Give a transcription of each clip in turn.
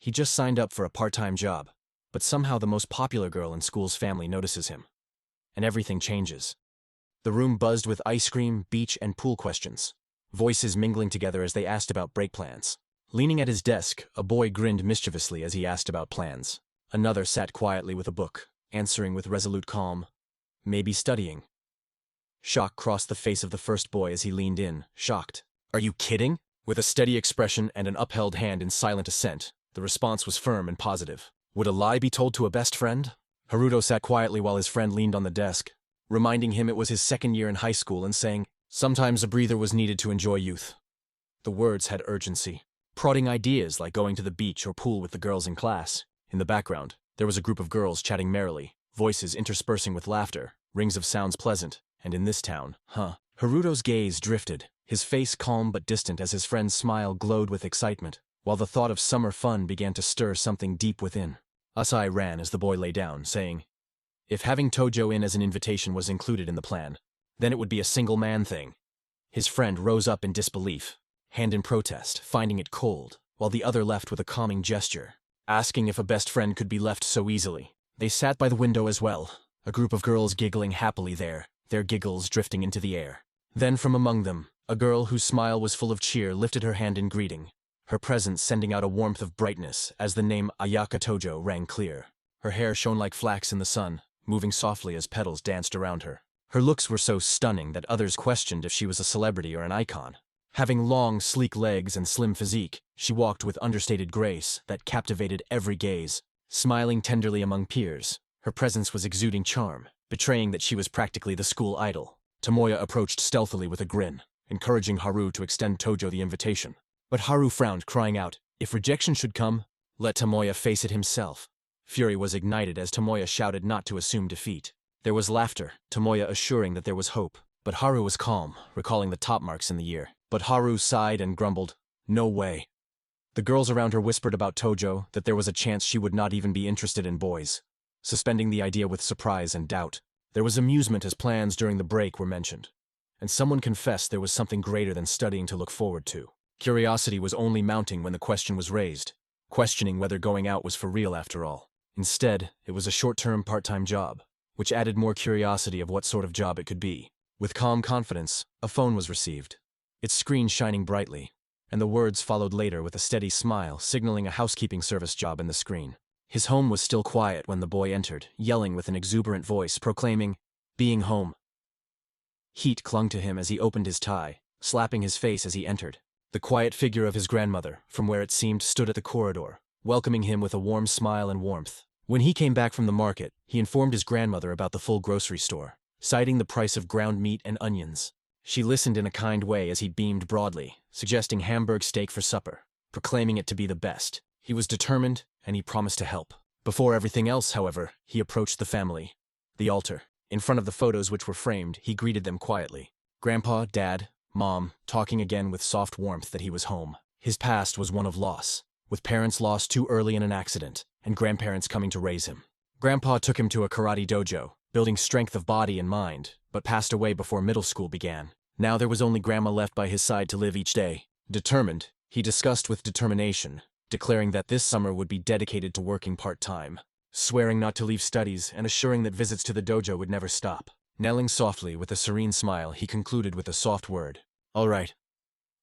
He just signed up for a part-time job, but somehow the most popular girl in school's family notices him. And everything changes. The room buzzed with ice cream, beach, and pool questions, voices mingling together as they asked about break plans. Leaning at his desk, a boy grinned mischievously as he asked about plans. Another sat quietly with a book, answering with resolute calm, "Maybe studying." Shock crossed the face of the first boy as he leaned in, shocked. "Are you kidding?" With a steady expression and an upheld hand in silent assent, the response was firm and positive. Would a lie be told to a best friend? Haruto sat quietly while his friend leaned on the desk, reminding him it was his second year in high school and saying, sometimes a breather was needed to enjoy youth. The words had urgency, prodding ideas like going to the beach or pool with the girls in class. In the background, there was a group of girls chatting merrily, voices interspersing with laughter, rings of sounds pleasant, and in this town, Haruto's gaze drifted, his face calm but distant as his friend's smile glowed with excitement, while the thought of summer fun began to stir something deep within. Asai ran as the boy lay down, saying, if having Tojo in as an invitation was included in the plan, then it would be a single-man thing. His friend rose up in disbelief, hand in protest, finding it cold, while the other left with a calming gesture, asking if a best friend could be left so easily. They sat by the window as well, a group of girls giggling happily there, their giggles drifting into the air. Then from among them, a girl whose smile was full of cheer lifted her hand in greeting, her presence sending out a warmth of brightness as the name Ayaka Tojo rang clear. Her hair shone like flax in the sun, moving softly as petals danced around her. Her looks were so stunning that others questioned if she was a celebrity or an icon. Having long, sleek legs and slim physique, she walked with understated grace that captivated every gaze. Smiling tenderly among peers, her presence was exuding charm, betraying that she was practically the school idol. Tomoya approached stealthily with a grin, encouraging Haru to extend Tojo the invitation. But Haru frowned, crying out, if rejection should come, let Tomoya face it himself. Fury was ignited as Tomoya shouted not to assume defeat. There was laughter, Tomoya assuring that there was hope. But Haru was calm, recalling the top marks in the year. But Haru sighed and grumbled, no way. The girls around her whispered about Tojo that there was a chance she would not even be interested in boys, suspending the idea with surprise and doubt. There was amusement as plans during the break were mentioned, and someone confessed there was something greater than studying to look forward to. Curiosity was only mounting when the question was raised, questioning whether going out was for real after all. Instead, it was a short-term part-time job, which added more curiosity of what sort of job it could be. With calm confidence, a phone was received, its screen shining brightly, and the words followed later with a steady smile, signaling a housekeeping service job in the screen. His home was still quiet when the boy entered, yelling with an exuberant voice, proclaiming, being home. Heat clung to him as he opened his tie, slapping his face as he entered. The quiet figure of his grandmother, from where it seemed, stood at the corridor, welcoming him with a warm smile and warmth. When he came back from the market, he informed his grandmother about the full grocery store, citing the price of ground meat and onions. She listened in a kind way as he beamed broadly, suggesting Hamburg steak for supper, proclaiming it to be the best. He was determined, and he promised to help. Before everything else, however, he approached the family. The altar. In front of the photos which were framed, he greeted them quietly. Grandpa, Dad, Mom, talking again with soft warmth that he was home. His past was one of loss, with parents lost too early in an accident, and grandparents coming to raise him. Grandpa took him to a karate dojo, building strength of body and mind, but passed away before middle school began. Now there was only Grandma left by his side to live each day. Determined, he discussed with determination, declaring that this summer would be dedicated to working part-time, swearing not to leave studies and assuring that visits to the dojo would never stop. Knelling softly with a serene smile, he concluded with a soft word, all right.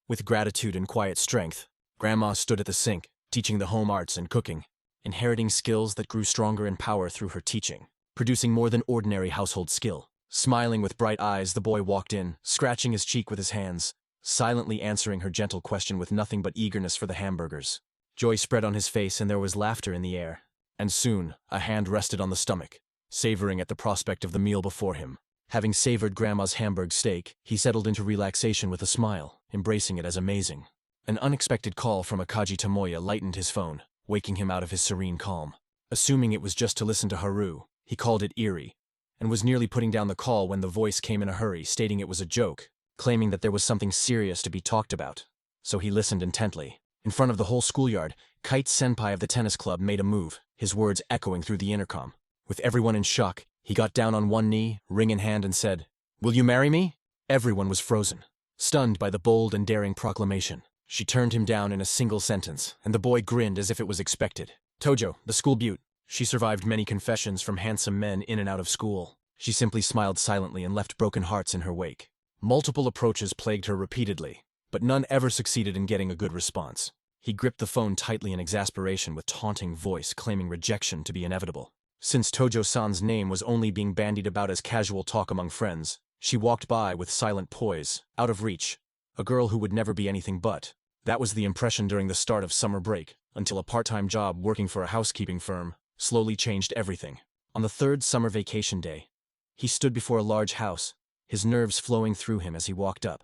With gratitude and quiet strength, Grandma stood at the sink, teaching the home arts and cooking, inheriting skills that grew stronger in power through her teaching, producing more than ordinary household skill. Smiling with bright eyes, the boy walked in, scratching his cheek with his hands, silently answering her gentle question with nothing but eagerness for the hamburgers. Joy spread on his face and there was laughter in the air. And soon, a hand rested on the stomach, savoring at the prospect of the meal before him. Having savored Grandma's Hamburg steak, he settled into relaxation with a smile, embracing it as amazing. An unexpected call from a Kaji Tomoya lightened his phone, waking him out of his serene calm. Assuming it was just to listen to Haru, he called it eerie, and was nearly putting down the call when the voice came in a hurry, stating it was a joke, claiming that there was something serious to be talked about. So he listened intently. In front of the whole schoolyard, Kite Senpai of the tennis club made a move, his words echoing through the intercom. With everyone in shock, he got down on one knee, ring in hand, and said, "Will you marry me?" Everyone was frozen, stunned by the bold and daring proclamation. She turned him down in a single sentence, and the boy grinned as if it was expected. Tojo, the school beaut. She survived many confessions from handsome men in and out of school. She simply smiled silently and left broken hearts in her wake. Multiple approaches plagued her repeatedly, but none ever succeeded in getting a good response. He gripped the phone tightly in exasperation with taunting voice, claiming rejection to be inevitable. Since Tojo-san's name was only being bandied about as casual talk among friends, she walked by with silent poise, out of reach. A girl who would never be anything but. That was the impression during the start of summer break, until a part-time job working for a housekeeping firm slowly changed everything. On the third summer vacation day, he stood before a large house, his nerves flowing through him as he walked up,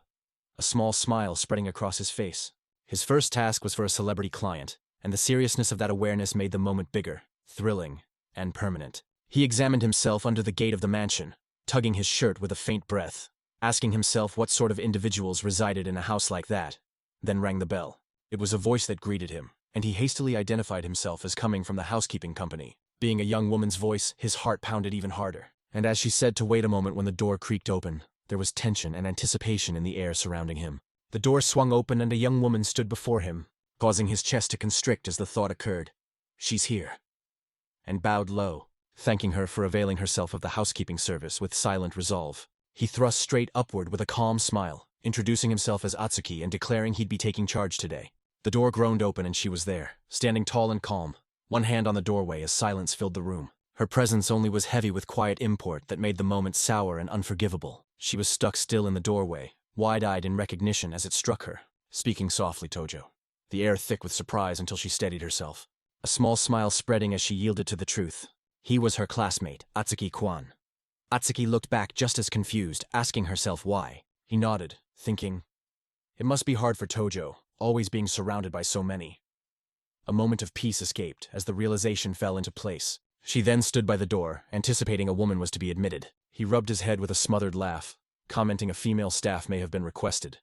a small smile spreading across his face. His first task was for a celebrity client, and the seriousness of that awareness made the moment bigger, thrilling, and permanent. He examined himself under the gate of the mansion, tugging his shirt with a faint breath, asking himself what sort of individuals resided in a house like that, then rang the bell. It was a voice that greeted him, and he hastily identified himself as coming from the housekeeping company. Being a young woman's voice, his heart pounded even harder. And as she said to wait a moment when the door creaked open, there was tension and anticipation in the air surrounding him. The door swung open and a young woman stood before him, causing his chest to constrict as the thought occurred. She's here. And bowed low, thanking her for availing herself of the housekeeping service with silent resolve. He thrust straight upward with a calm smile, introducing himself as Atsuki and declaring he'd be taking charge today. The door groaned open and she was there, standing tall and calm, one hand on the doorway as silence filled the room. Her presence only was heavy with quiet import that made the moment sour and unforgivable. She was stuck still in the doorway, wide-eyed in recognition as it struck her, speaking softly Tojo, the air thick with surprise until she steadied herself. A small smile spreading as she yielded to the truth. He was her classmate, Atsuki-kwan. Atsuki looked back just as confused, asking herself why. He nodded, thinking, it must be hard for Tojo, always being surrounded by so many. A moment of peace escaped as the realization fell into place. She then stood by the door, anticipating a woman was to be admitted. He rubbed his head with a smothered laugh, commenting a female staff may have been requested.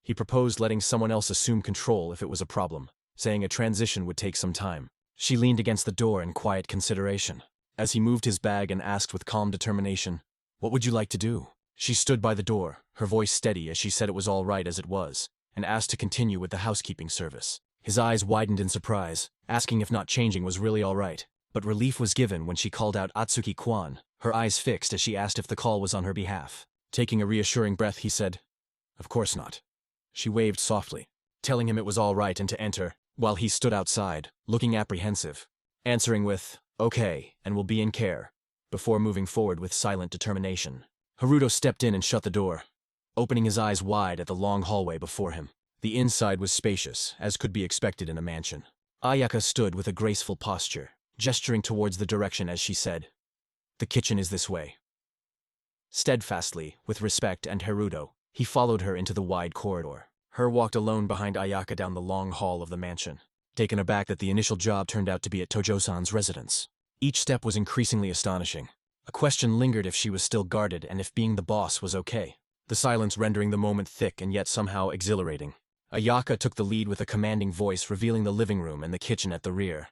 He proposed letting someone else assume control if it was a problem, saying a transition would take some time. She leaned against the door in quiet consideration, as he moved his bag and asked with calm determination, what would you like to do? She stood by the door, her voice steady as she said it was all right as it was, and asked to continue with the housekeeping service. His eyes widened in surprise, asking if not changing was really all right. But relief was given when she called out Atsuki-kwan, her eyes fixed as she asked if the call was on her behalf. Taking a reassuring breath, he said, of course not. She waved softly, telling him it was all right and to enter, while he stood outside, looking apprehensive, answering with, okay, and will be in care, before moving forward with silent determination. Haruto stepped in and shut the door, opening his eyes wide at the long hallway before him. The inside was spacious, as could be expected in a mansion. Ayaka stood with a graceful posture, gesturing towards the direction as she said, the kitchen is this way. Steadfastly, with respect and Haruto, he followed her into the wide corridor. Her walked alone behind Ayaka down the long hall of the mansion, taken aback that the initial job turned out to be at Tojo-san's residence. Each step was increasingly astonishing. A question lingered if she was still guarded and if being the boss was okay. The silence rendering the moment thick and yet somehow exhilarating. Ayaka took the lead with a commanding voice revealing the living room and the kitchen at the rear.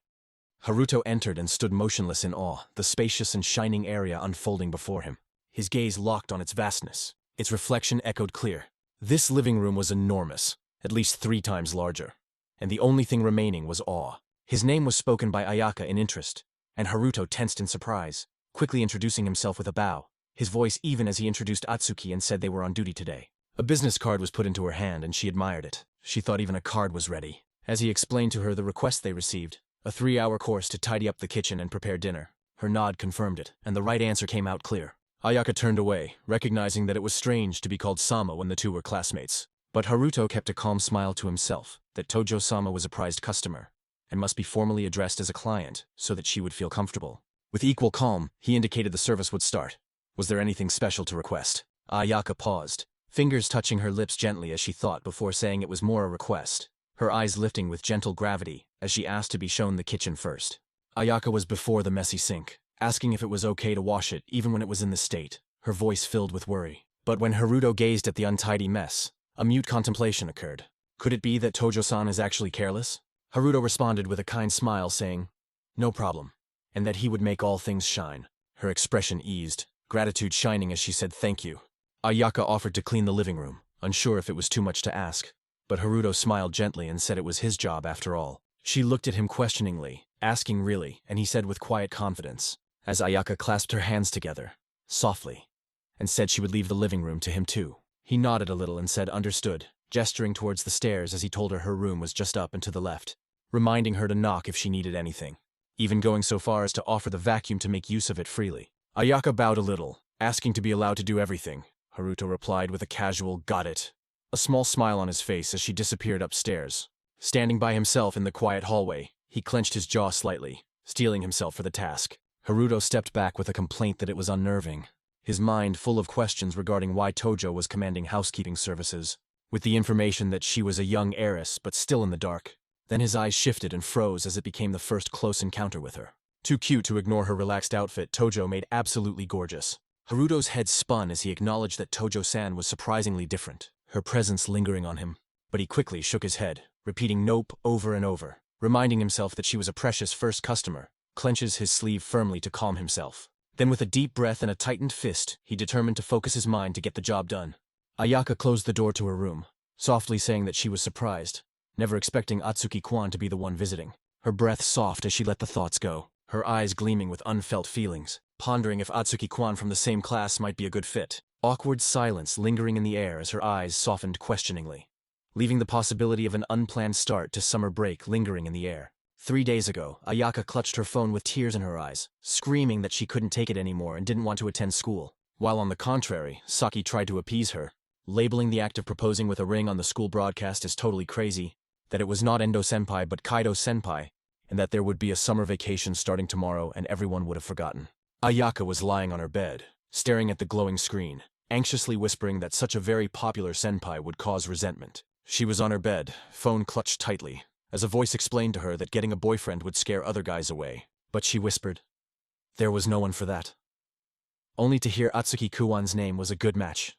Haruto entered and stood motionless in awe, the spacious and shining area unfolding before him. His gaze locked on its vastness. Its reflection echoed clear. This living room was enormous, at least 3 times larger, and the only thing remaining was awe. His name was spoken by Ayaka in interest, and Haruto tensed in surprise, quickly introducing himself with a bow, his voice even as he introduced Atsuki and said they were on duty today. A business card was put into her hand and she admired it. She thought even a card was ready. As he explained to her the request they received, a 3-hour course to tidy up the kitchen and prepare dinner. Her nod confirmed it, and the right answer came out clear. Ayaka turned away, recognizing that it was strange to be called Sama when the two were classmates. But Haruto kept a calm smile to himself, that Tojo-sama was a prized customer, and must be formally addressed as a client, so that she would feel comfortable. With equal calm, he indicated the service would start. Was there anything special to request? Ayaka paused, fingers touching her lips gently as she thought before saying it was more a request, her eyes lifting with gentle gravity as she asked to be shown the kitchen first. Ayaka was before the messy sink, asking if it was okay to wash it even when it was in this state, her voice filled with worry. But when Haruto gazed at the untidy mess, a mute contemplation occurred. Could it be that Tojo-san is actually careless? Haruto responded with a kind smile saying, no problem, and that he would make all things shine. Her expression eased, gratitude shining as she said thank you. Ayaka offered to clean the living room, unsure if it was too much to ask. But Haruto smiled gently and said it was his job after all. She looked at him questioningly, asking really, and he said with quiet confidence, as Ayaka clasped her hands together, softly, and said she would leave the living room to him too. He nodded a little and said understood, gesturing towards the stairs as he told her room was just up and to the left, reminding her to knock if she needed anything, even going so far as to offer the vacuum to make use of it freely. Ayaka bowed a little, asking to be allowed to do everything. Haruto replied with a casual got it, a small smile on his face as she disappeared upstairs. Standing by himself in the quiet hallway, he clenched his jaw slightly, steeling himself for the task. Haruto stepped back with a complaint that it was unnerving, his mind full of questions regarding why Tojo was commanding housekeeping services, with the information that she was a young heiress but still in the dark. Then his eyes shifted and froze as it became the first close encounter with her. Too cute to ignore her relaxed outfit, Tojo made absolutely gorgeous. Haruto's head spun as he acknowledged that Tojo-san was surprisingly different, her presence lingering on him. But he quickly shook his head, repeating nope over and over, reminding himself that she was a precious first customer, clenches his sleeve firmly to calm himself. Then with a deep breath and a tightened fist, he determined to focus his mind to get the job done. Ayaka closed the door to her room, softly saying that she was surprised, never expecting Atsuki-kwan to be the one visiting. Her breath soft as she let the thoughts go, her eyes gleaming with unfelt feelings, pondering if Atsuki-kwan from the same class might be a good fit. Awkward silence lingering in the air as her eyes softened questioningly, leaving the possibility of an unplanned start to summer break lingering in the air. 3 days ago, Ayaka clutched her phone with tears in her eyes, screaming that she couldn't take it anymore and didn't want to attend school. While on the contrary, Saki tried to appease her, labeling the act of proposing with a ring on the school broadcast as totally crazy, that it was not Endo-senpai but Kaido-senpai, and that there would be a summer vacation starting tomorrow and everyone would have forgotten. Ayaka was lying on her bed, staring at the glowing screen, anxiously whispering that such a very popular senpai would cause resentment. She was on her bed, phone clutched tightly, as a voice explained to her that getting a boyfriend would scare other guys away. But she whispered, there was no one for that. Only to hear Atsuki-kuwan's name was a good match,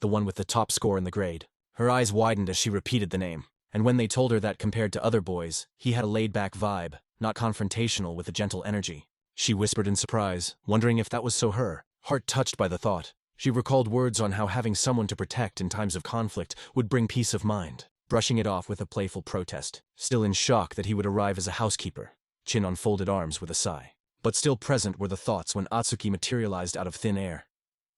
the one with the top score in the grade. Her eyes widened as she repeated the name, and when they told her that compared to other boys, he had a laid-back vibe, not confrontational with a gentle energy. She whispered in surprise, wondering if that was so her. Heart touched by the thought, she recalled words on how having someone to protect in times of conflict would bring peace of mind, brushing it off with a playful protest, still in shock that he would arrive as a housekeeper, chin on folded arms with a sigh. But still present were the thoughts when Atsuki materialized out of thin air,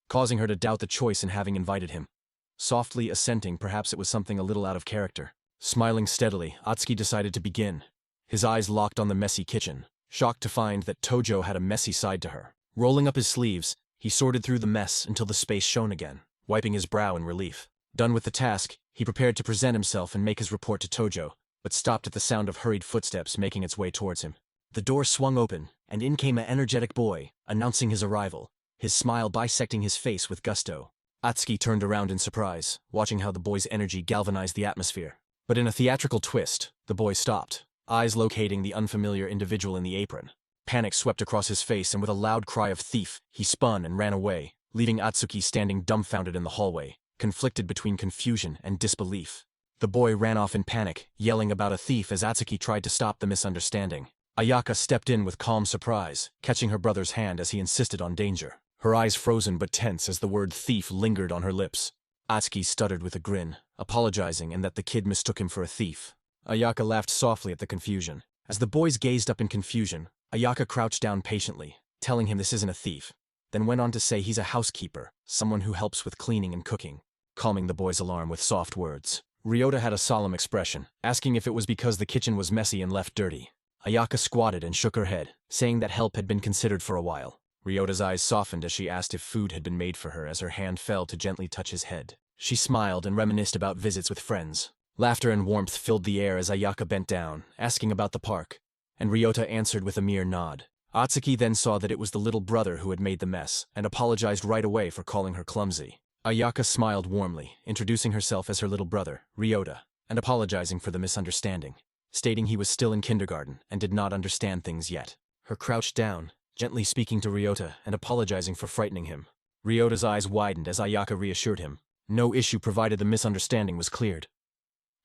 causing her to doubt the choice in having invited him. Softly assenting perhaps it was something a little out of character. Smiling steadily, Atsuki decided to begin. His eyes locked on the messy kitchen, shocked to find that Tojo had a messy side to her. Rolling up his sleeves, he sorted through the mess until the space shone again, wiping his brow in relief. Done with the task, he prepared to present himself and make his report to Tojo, but stopped at the sound of hurried footsteps making its way towards him. The door swung open, and in came an energetic boy, announcing his arrival, his smile bisecting his face with gusto. Atsuki turned around in surprise, watching how the boy's energy galvanized the atmosphere. But in a theatrical twist, the boy stopped, eyes locating the unfamiliar individual in the apron. Panic swept across his face, and with a loud cry of thief, he spun and ran away, leaving Atsuki standing dumbfounded in the hallway, conflicted between confusion and disbelief. The boy ran off in panic, yelling about a thief as Atsuki tried to stop the misunderstanding. Ayaka stepped in with calm surprise, catching her brother's hand as he insisted on danger, her eyes frozen but tense as the word thief lingered on her lips. Atsuki stuttered with a grin, apologizing and that the kid mistook him for a thief. Ayaka laughed softly at the confusion. As the boys gazed up in confusion, Ayaka crouched down patiently, telling him this isn't a thief, then went on to say he's a housekeeper, someone who helps with cleaning and cooking, calming the boy's alarm with soft words. Ryota had a solemn expression, asking if it was because the kitchen was messy and left dirty. Ayaka squatted and shook her head, saying that help had been considered for a while. Ryota's eyes softened as she asked if food had been made for her as her hand fell to gently touch his head. She smiled and reminisced about visits with friends. Laughter and warmth filled the air as Ayaka bent down, asking about the park, and Ryota answered with a mere nod. Atsuki then saw that it was the little brother who had made the mess, and apologized right away for calling her clumsy. Ayaka smiled warmly, introducing herself as her little brother, Ryota, and apologizing for the misunderstanding, stating he was still in kindergarten and did not understand things yet. Her crouched down, gently speaking to Ryota and apologizing for frightening him. Ryota's eyes widened as Ayaka reassured him. No issue provided the misunderstanding was cleared.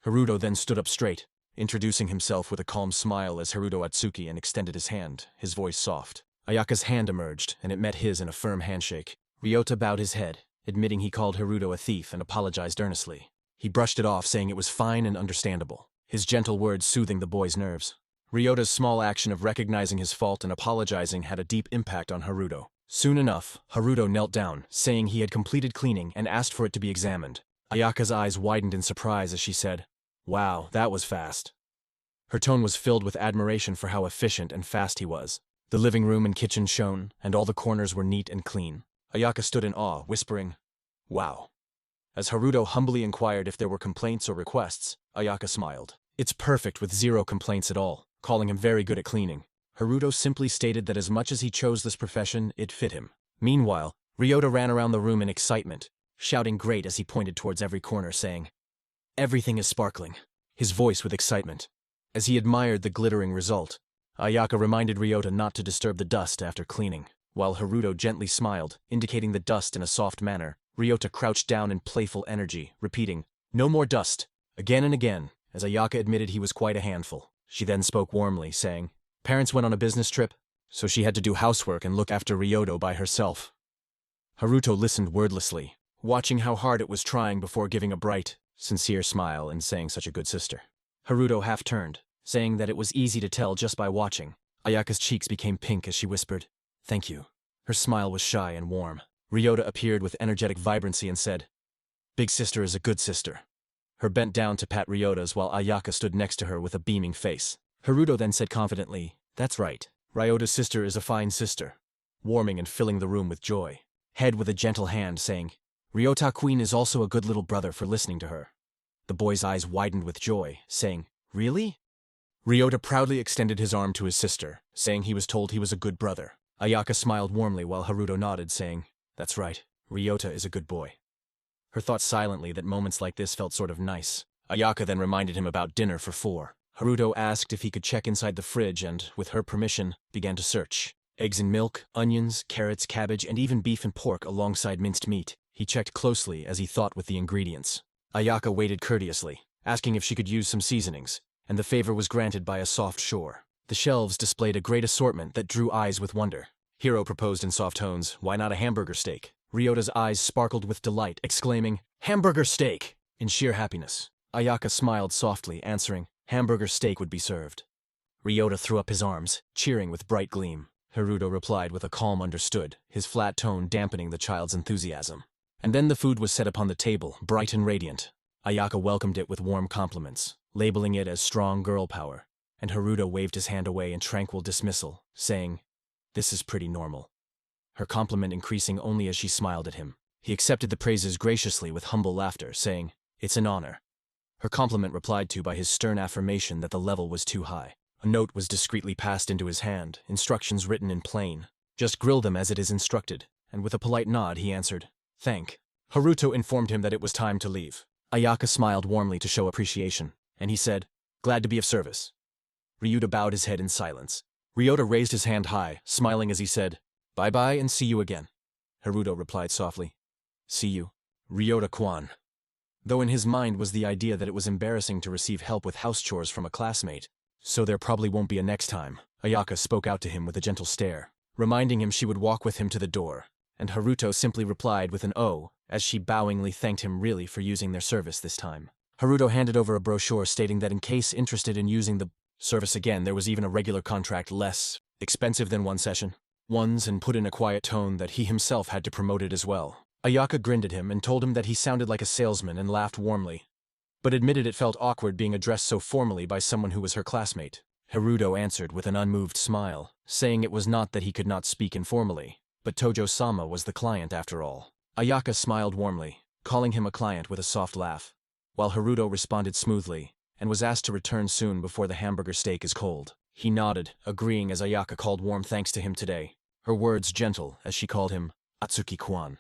Haruto then stood up straight, introducing himself with a calm smile as Haruto Atsuki and extended his hand, his voice soft. Ayaka's hand emerged, and it met his in a firm handshake. Ryota bowed his head, admitting he called Haruto a thief and apologized earnestly. He brushed it off, saying it was fine and understandable, his gentle words soothing the boy's nerves. Ryota's small action of recognizing his fault and apologizing had a deep impact on Haruto. Soon enough, Haruto knelt down, saying he had completed cleaning and asked for it to be examined. Ayaka's eyes widened in surprise as she said, "Wow, that was fast." Her tone was filled with admiration for how efficient and fast he was. The living room and kitchen shone, and all the corners were neat and clean. Ayaka stood in awe, whispering, "Wow." As Haruto humbly inquired if there were complaints or requests, Ayaka smiled. "It's perfect with zero complaints at all," calling him very good at cleaning. Haruto simply stated that as much as he chose this profession, it fit him. Meanwhile, Ryota ran around the room in excitement, shouting great as he pointed towards every corner, saying, "Everything is sparkling," his voice with excitement. As he admired the glittering result, Ayaka reminded Ryota not to disturb the dust after cleaning. While Haruto gently smiled, indicating the dust in a soft manner, Ryota crouched down in playful energy, repeating, "No more dust," again and again, as Ayaka admitted he was quite a handful. She then spoke warmly, saying, "Parents went on a business trip, so she had to do housework and look after Ryota by herself." Haruto listened wordlessly, watching how hard it was trying before giving a bright, sincere smile and saying such a good sister. Haruto half turned, saying that it was easy to tell just by watching. Ayaka's cheeks became pink as she whispered, "Thank you." Her smile was shy and warm. Ryota appeared with energetic vibrancy and said, "Big sister is a good sister." Her bent down to pat Ryota's while Ayaka stood next to her with a beaming face. Haruto then said confidently, "That's right. Ryota's sister is a fine sister," warming and filling the room with joy. Head with a gentle hand, saying, "Ryota Queen is also a good little brother for listening to her." The boy's eyes widened with joy, saying, "Really?" Ryota proudly extended his arm to his sister, saying he was told he was a good brother. Ayaka smiled warmly while Haruto nodded, saying, "That's right, Ryota is a good boy." Her thought silently that moments like this felt sort of nice. Ayaka then reminded him about dinner for 4. Haruto asked if he could check inside the fridge and, with her permission, began to search. Eggs and milk, onions, carrots, cabbage, and even beef and pork alongside minced meat. He checked closely as he thought with the ingredients. Ayaka waited courteously, asking if she could use some seasonings, and the favor was granted by a soft shore. The shelves displayed a great assortment that drew eyes with wonder. Hiro proposed in soft tones, "Why not a hamburger steak?" Ryota's eyes sparkled with delight, exclaiming, "Hamburger steak!" in sheer happiness. Ayaka smiled softly, answering, "Hamburger steak would be served." Ryota threw up his arms, cheering with bright gleam. Haruto replied with a calm understood, his flat tone dampening the child's enthusiasm. And then the food was set upon the table, bright and radiant. Ayaka welcomed it with warm compliments, labeling it as strong girl power, and Haruto waved his hand away in tranquil dismissal, saying, "This is pretty normal." Her compliment increasing only as she smiled at him. He accepted the praises graciously with humble laughter, saying, "It's an honor." Her compliment replied to by his stern affirmation that the level was too high. A note was discreetly passed into his hand, instructions written in plain. "Just grill them as it is instructed," and with a polite nod he answered, "Thank." Haruto informed him that it was time to leave. Ayaka smiled warmly to show appreciation, and he said, "Glad to be of service." Ryota bowed his head in silence. Ryota raised his hand high, smiling as he said, "Bye-bye and see you again." Haruto replied softly, "See you, Ryota-kwan." Though in his mind was the idea that it was embarrassing to receive help with house chores from a classmate, so there probably won't be a next time. Ayaka spoke out to him with a gentle stare, reminding him she would walk with him to the door, and Haruto simply replied with an "oh," as she bowingly thanked him really for using their service this time. Haruto handed over a brochure stating that in case interested in using the service again, there was even a regular contract less expensive than one session. And put in a quiet tone that he himself had to promote it as well. Ayaka grinned at him and told him that he sounded like a salesman and laughed warmly, but admitted it felt awkward being addressed so formally by someone who was her classmate. Haruto answered with an unmoved smile, saying it was not that he could not speak informally, but Tojo-sama was the client after all. Ayaka smiled warmly, calling him a client with a soft laugh, while Haruto responded smoothly, and was asked to return soon before the hamburger steak is cold. He nodded, agreeing as Ayaka called warm thanks to him today, her words gentle as she called him Atsuki-kwan.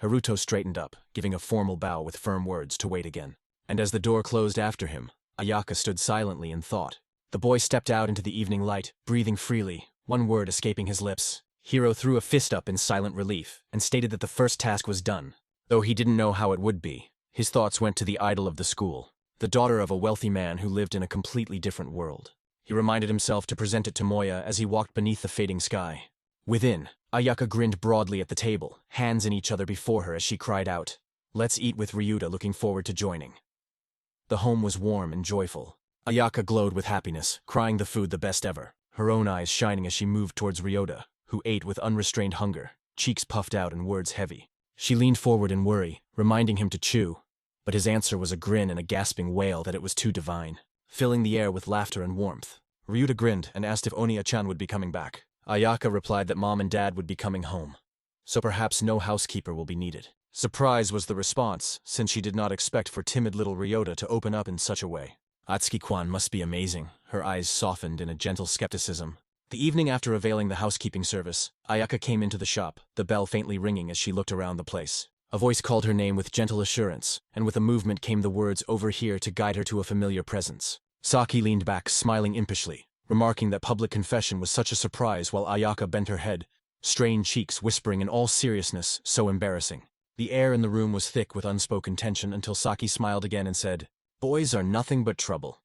Haruto straightened up, giving a formal bow with firm words to wait again. And as the door closed after him, Ayaka stood silently in thought. The boy stepped out into the evening light, breathing freely, one word escaping his lips. Hiro threw a fist up in silent relief, and stated that the first task was done. Though he didn't know how it would be, his thoughts went to the idol of the school, the daughter of a wealthy man who lived in a completely different world. He reminded himself to present it to Moya as he walked beneath the fading sky. Within, Ayaka grinned broadly at the table, hands in each other before her as she cried out, "Let's eat," with Ryuta looking forward to joining. The home was warm and joyful. Ayaka glowed with happiness, crying the food the best ever, her own eyes shining as she moved towards Ryota, who ate with unrestrained hunger, cheeks puffed out and words heavy. She leaned forward in worry, reminding him to chew, but his answer was a grin and a gasping wail that it was too divine, filling the air with laughter and warmth. Ryota grinned and asked if Oniya-chan would be coming back. Ayaka replied that Mom and Dad would be coming home, so perhaps no housekeeper will be needed. Surprise was the response, since she did not expect for timid little Ryota to open up in such a way. Atsuki-kwan must be amazing, her eyes softened in a gentle skepticism. The evening after availing the housekeeping service, Ayaka came into the shop, the bell faintly ringing as she looked around the place. A voice called her name with gentle assurance, and with a movement came the words "over here" to guide her to a familiar presence. Saki leaned back, smiling impishly, remarking that public confession was such a surprise while Ayaka bent her head, strained cheeks whispering in all seriousness, so embarrassing. The air in the room was thick with unspoken tension until Saki smiled again and said, "Boys are nothing but trouble."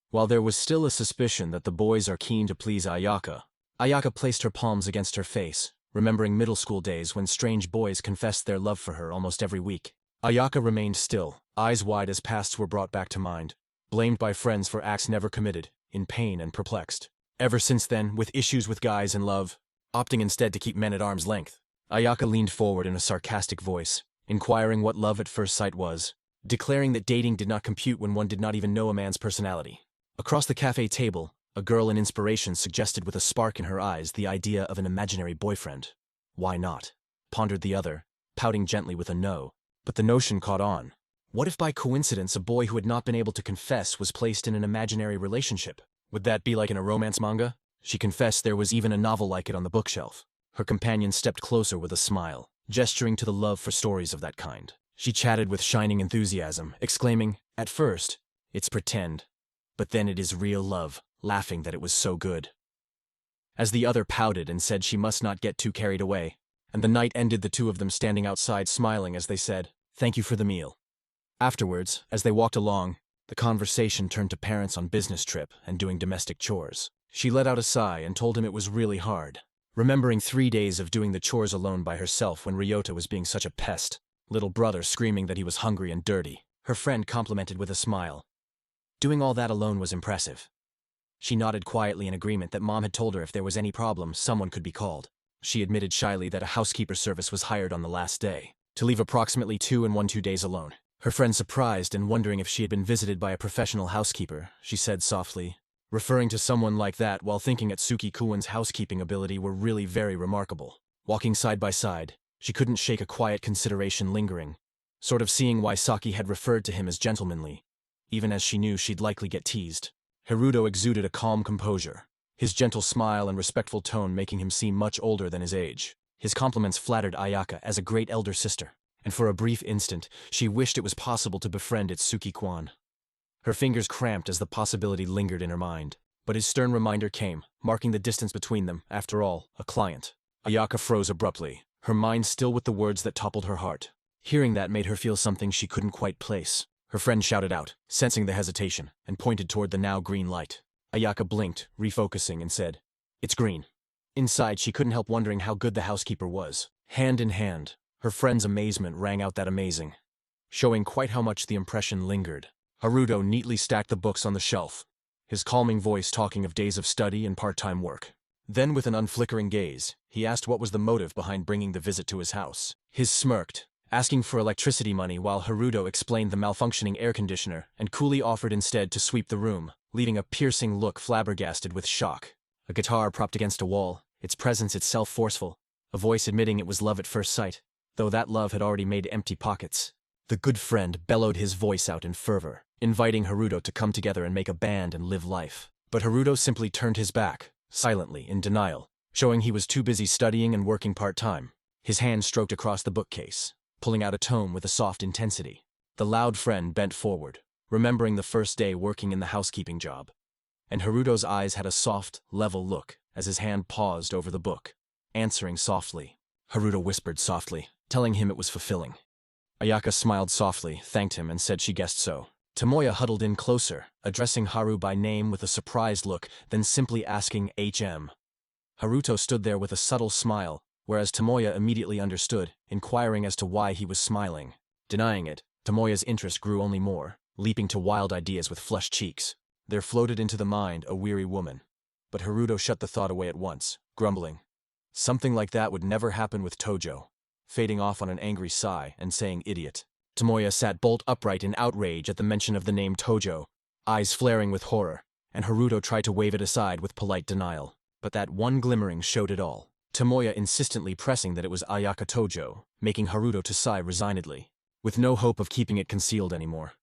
While there was still a suspicion that the boys are keen to please Ayaka, Ayaka placed her palms against her face, remembering middle school days when strange boys confessed their love for her almost every week. Ayaka remained still, eyes wide as pasts were brought back to mind, blamed by friends for acts never committed, in pain and perplexed. Ever since then, with issues with guys and love, opting instead to keep men at arm's length, Ayaka leaned forward in a sarcastic voice, inquiring what love at first sight was, declaring that dating did not compute when one did not even know a man's personality. Across the cafe table, a girl in inspiration suggested with a spark in her eyes the idea of an imaginary boyfriend. Why not? Pondered the other, pouting gently with a no. But the notion caught on. What if by coincidence a boy who had not been able to confess was placed in an imaginary relationship? Would that be like in a romance manga? She confessed there was even a novel like it on the bookshelf. Her companion stepped closer with a smile, gesturing to the love for stories of that kind. She chatted with shining enthusiasm, exclaiming, "At first, it's pretend. But then it is real love," laughing that it was so good. As the other pouted and said she must not get too carried away, and the night ended the two of them standing outside smiling as they said, "Thank you for the meal." Afterwards, as they walked along, the conversation turned to parents on business trip and doing domestic chores. She let out a sigh and told him it was really hard, remembering 3 days of doing the chores alone by herself when Ryota was being such a pest, little brother screaming that he was hungry and dirty. Her friend complimented with a smile. Doing all that alone was impressive. She nodded quietly in agreement that Mom had told her if there was any problem, someone could be called. She admitted shyly that a housekeeper service was hired on the last day, to leave approximately 2 and 1-2 days alone. Her friend surprised and wondering if she had been visited by a professional housekeeper, she said softly, referring to someone like that while thinking Atsuki-kuen's housekeeping ability were really very remarkable. Walking side by side, she couldn't shake a quiet consideration lingering, sort of seeing why Saki had referred to him as gentlemanly, even as she knew she'd likely get teased. Haruto exuded a calm composure, his gentle smile and respectful tone making him seem much older than his age. His compliments flattered Ayaka as a great elder sister, and for a brief instant, she wished it was possible to befriend Atsuki-kwan. Her fingers cramped as the possibility lingered in her mind, but his stern reminder came, marking the distance between them, after all, a client. Ayaka froze abruptly, her mind still with the words that toppled her heart. Hearing that made her feel something she couldn't quite place. Her friend shouted out, sensing the hesitation, and pointed toward the now green light. Ayaka blinked, refocusing, and said, "It's green." Inside, she couldn't help wondering how good the housekeeper was. Hand in hand, her friend's amazement rang out that amazing, showing quite how much the impression lingered. Haruto neatly stacked the books on the shelf, his calming voice talking of days of study and part-time work. Then with an unflickering gaze, he asked what was the motive behind bringing the visit to his house. His smirked, asking for electricity money while Haruto explained the malfunctioning air conditioner and coolly offered instead to sweep the room, leaving a piercing look flabbergasted with shock. A guitar propped against a wall, its presence itself forceful, a voice admitting it was love at first sight, though that love had already made empty pockets. The good friend bellowed his voice out in fervor, inviting Haruto to come together and make a band and live life. But Haruto simply turned his back, silently, in denial, showing he was too busy studying and working part-time. His hand stroked across the bookcase, pulling out a tome with a soft intensity. The loud friend bent forward, remembering the first day working in the housekeeping job. And Haruto's eyes had a soft, level look as his hand paused over the book, answering softly. Haruto whispered softly, telling him it was fulfilling. Ayaka smiled softly, thanked him, and said she guessed so. Tomoya huddled in closer, addressing Haru by name with a surprised look, then simply asking HM. Haruto stood there with a subtle smile, whereas Tomoya immediately understood, inquiring as to why he was smiling. Denying it, Tomoya's interest grew only more, leaping to wild ideas with flushed cheeks. There floated into the mind a weary woman. But Haruto shut the thought away at once, grumbling. Something like that would never happen with Tojo, fading off on an angry sigh and saying idiot. Tomoya sat bolt upright in outrage at the mention of the name Tojo, eyes flaring with horror, and Haruto tried to wave it aside with polite denial. But that one glimmering showed it all. Tomoya insistently pressing that it was Ayaka Tojo, making Haruto to sigh resignedly, with no hope of keeping it concealed anymore.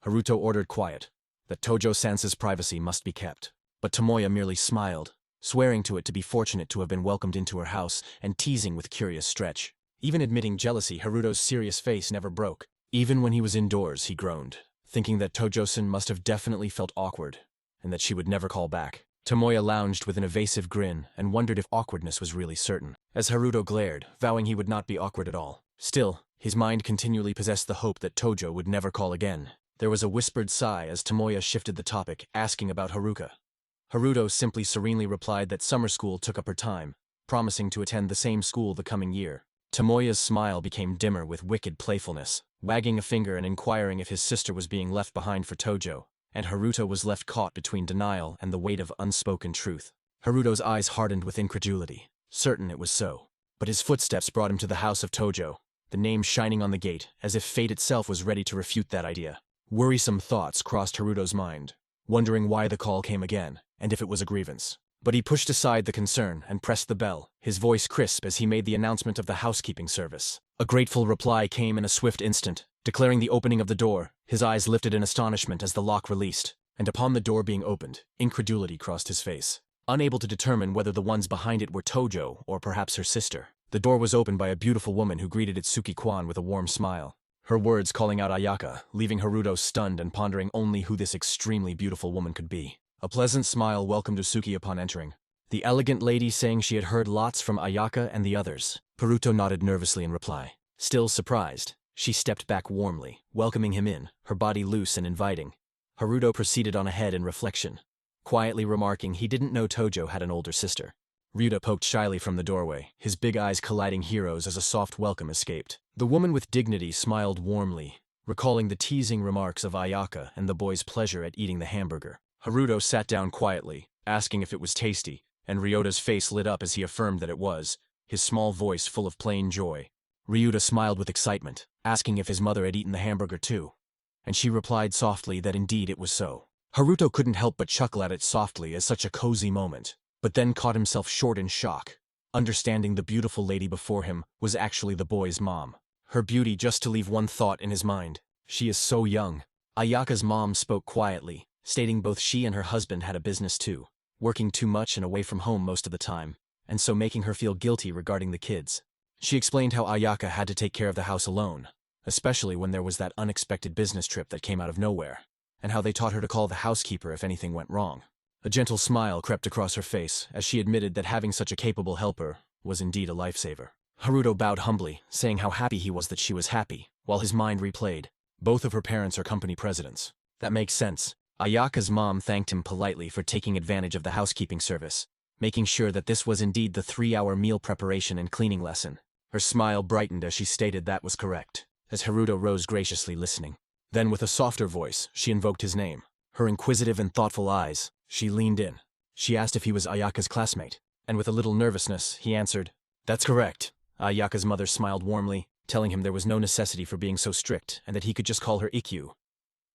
Haruto ordered quiet, that Tojo-san's privacy must be kept. But Tomoya merely smiled, swearing to it to be fortunate to have been welcomed into her house and teasing with curious stretch. Even admitting jealousy, Haruto's serious face never broke. Even when he was indoors, he groaned, thinking that Tojo-san must have definitely felt awkward, and that she would never call back. Tomoya lounged with an evasive grin and wondered if awkwardness was really certain, as Haruto glared, vowing he would not be awkward at all. Still, his mind continually possessed the hope that Tojo would never call again. There was a whispered sigh as Tomoya shifted the topic, asking about Haruka. Haruto simply serenely replied that summer school took up her time, promising to attend the same school the coming year. Tomoya's smile became dimmer with wicked playfulness, wagging a finger and inquiring if his sister was being left behind for Tojo, and Haruto was left caught between denial and the weight of unspoken truth. Haruto's eyes hardened with incredulity, certain it was so. But his footsteps brought him to the house of Tojo, the name shining on the gate, as if fate itself was ready to refute that idea. Worrisome thoughts crossed Haruto's mind, wondering why the call came again, and if it was a grievance. But he pushed aside the concern and pressed the bell, his voice crisp as he made the announcement of the housekeeping service. A grateful reply came in a swift instant, declaring the opening of the door. His eyes lifted in astonishment as the lock released, and upon the door being opened, incredulity crossed his face. Unable to determine whether the ones behind it were Tojo or perhaps her sister, the door was opened by a beautiful woman who greeted Itsuki-kwan with a warm smile, her words calling out Ayaka, leaving Haruto stunned and pondering only who this extremely beautiful woman could be. A pleasant smile welcomed Itsuki upon entering, the elegant lady saying she had heard lots from Ayaka and the others. Haruto nodded nervously in reply. Still surprised, she stepped back warmly, welcoming him in, her body loose and inviting. Haruto proceeded on ahead in reflection, quietly remarking he didn't know Tojo had an older sister. Ryuta poked shyly from the doorway, his big eyes colliding heroes as a soft welcome escaped. The woman with dignity smiled warmly, recalling the teasing remarks of Ayaka and the boy's pleasure at eating the hamburger. Haruto sat down quietly, asking if it was tasty, and Ryuta's face lit up as he affirmed that it was, his small voice full of plain joy. Ryuta smiled with excitement, asking if his mother had eaten the hamburger too, and she replied softly that indeed it was so. Haruto couldn't help but chuckle at it softly as such a cozy moment, but then caught himself short in shock, understanding the beautiful lady before him was actually the boy's mom. Her beauty just to leave one thought in his mind. She is so young. Ayaka's mom spoke quietly, stating both she and her husband had a business too, working too much and away from home most of the time, and so making her feel guilty regarding the kids. She explained how Ayaka had to take care of the house alone, especially when there was that unexpected business trip that came out of nowhere, and how they taught her to call the housekeeper if anything went wrong. A gentle smile crept across her face as she admitted that having such a capable helper was indeed a lifesaver. Haruto bowed humbly, saying how happy he was that she was happy, while his mind replayed, both of her parents are company presidents. That makes sense. Ayaka's mom thanked him politely for taking advantage of the housekeeping service, making sure that this was indeed the 3-hour meal preparation and cleaning lesson. Her smile brightened as she stated that was correct, as Haruto rose graciously listening. Then with a softer voice, she invoked his name. Her inquisitive and thoughtful eyes, she leaned in. She asked if he was Ayaka's classmate, and with a little nervousness, he answered, "That's correct." Ayaka's mother smiled warmly, telling him there was no necessity for being so strict and that he could just call her Ikkyu.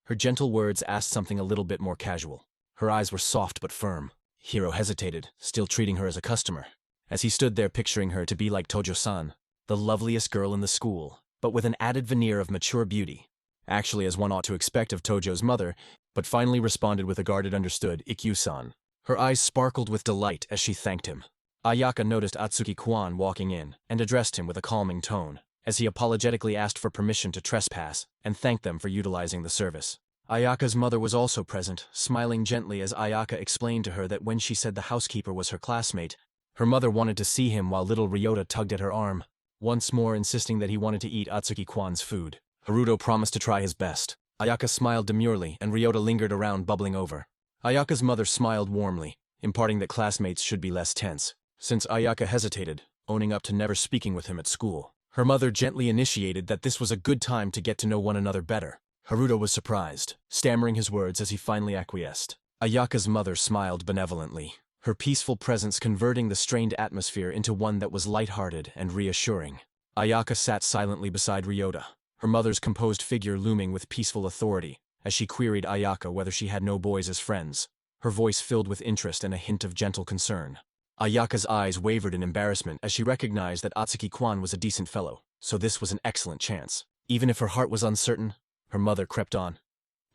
Her gentle words asked something a little bit more casual. Her eyes were soft but firm. Hiro hesitated, still treating her as a customer, as he stood there picturing her to be like Tojo-san, the loveliest girl in the school, but with an added veneer of mature beauty. Actually as one ought to expect of Tojo's mother, but finally responded with a guarded understood Ikkyu-san. Her eyes sparkled with delight as she thanked him. Ayaka noticed Atsuki-kwan walking in and addressed him with a calming tone, as he apologetically asked for permission to trespass and thanked them for utilizing the service. Ayaka's mother was also present, smiling gently as Ayaka explained to her that when she said the housekeeper was her classmate, her mother wanted to see him while little Ryota tugged at her arm, once more insisting that he wanted to eat Atsuki-kwan's food. Haruto promised to try his best. Ayaka smiled demurely and Ryota lingered around bubbling over. Ayaka's mother smiled warmly, imparting that classmates should be less tense, since Ayaka hesitated, owning up to never speaking with him at school. Her mother gently initiated that this was a good time to get to know one another better. Haruto was surprised, stammering his words as he finally acquiesced. Ayaka's mother smiled benevolently, her peaceful presence converting the strained atmosphere into one that was lighthearted and reassuring. Ayaka sat silently beside Ryota, her mother's composed figure looming with peaceful authority, as she queried Ayaka whether she had no boys as friends, her voice filled with interest and a hint of gentle concern. Ayaka's eyes wavered in embarrassment as she recognized that Atsuki-kwan was a decent fellow, so this was an excellent chance. Even if her heart was uncertain, her mother crept on,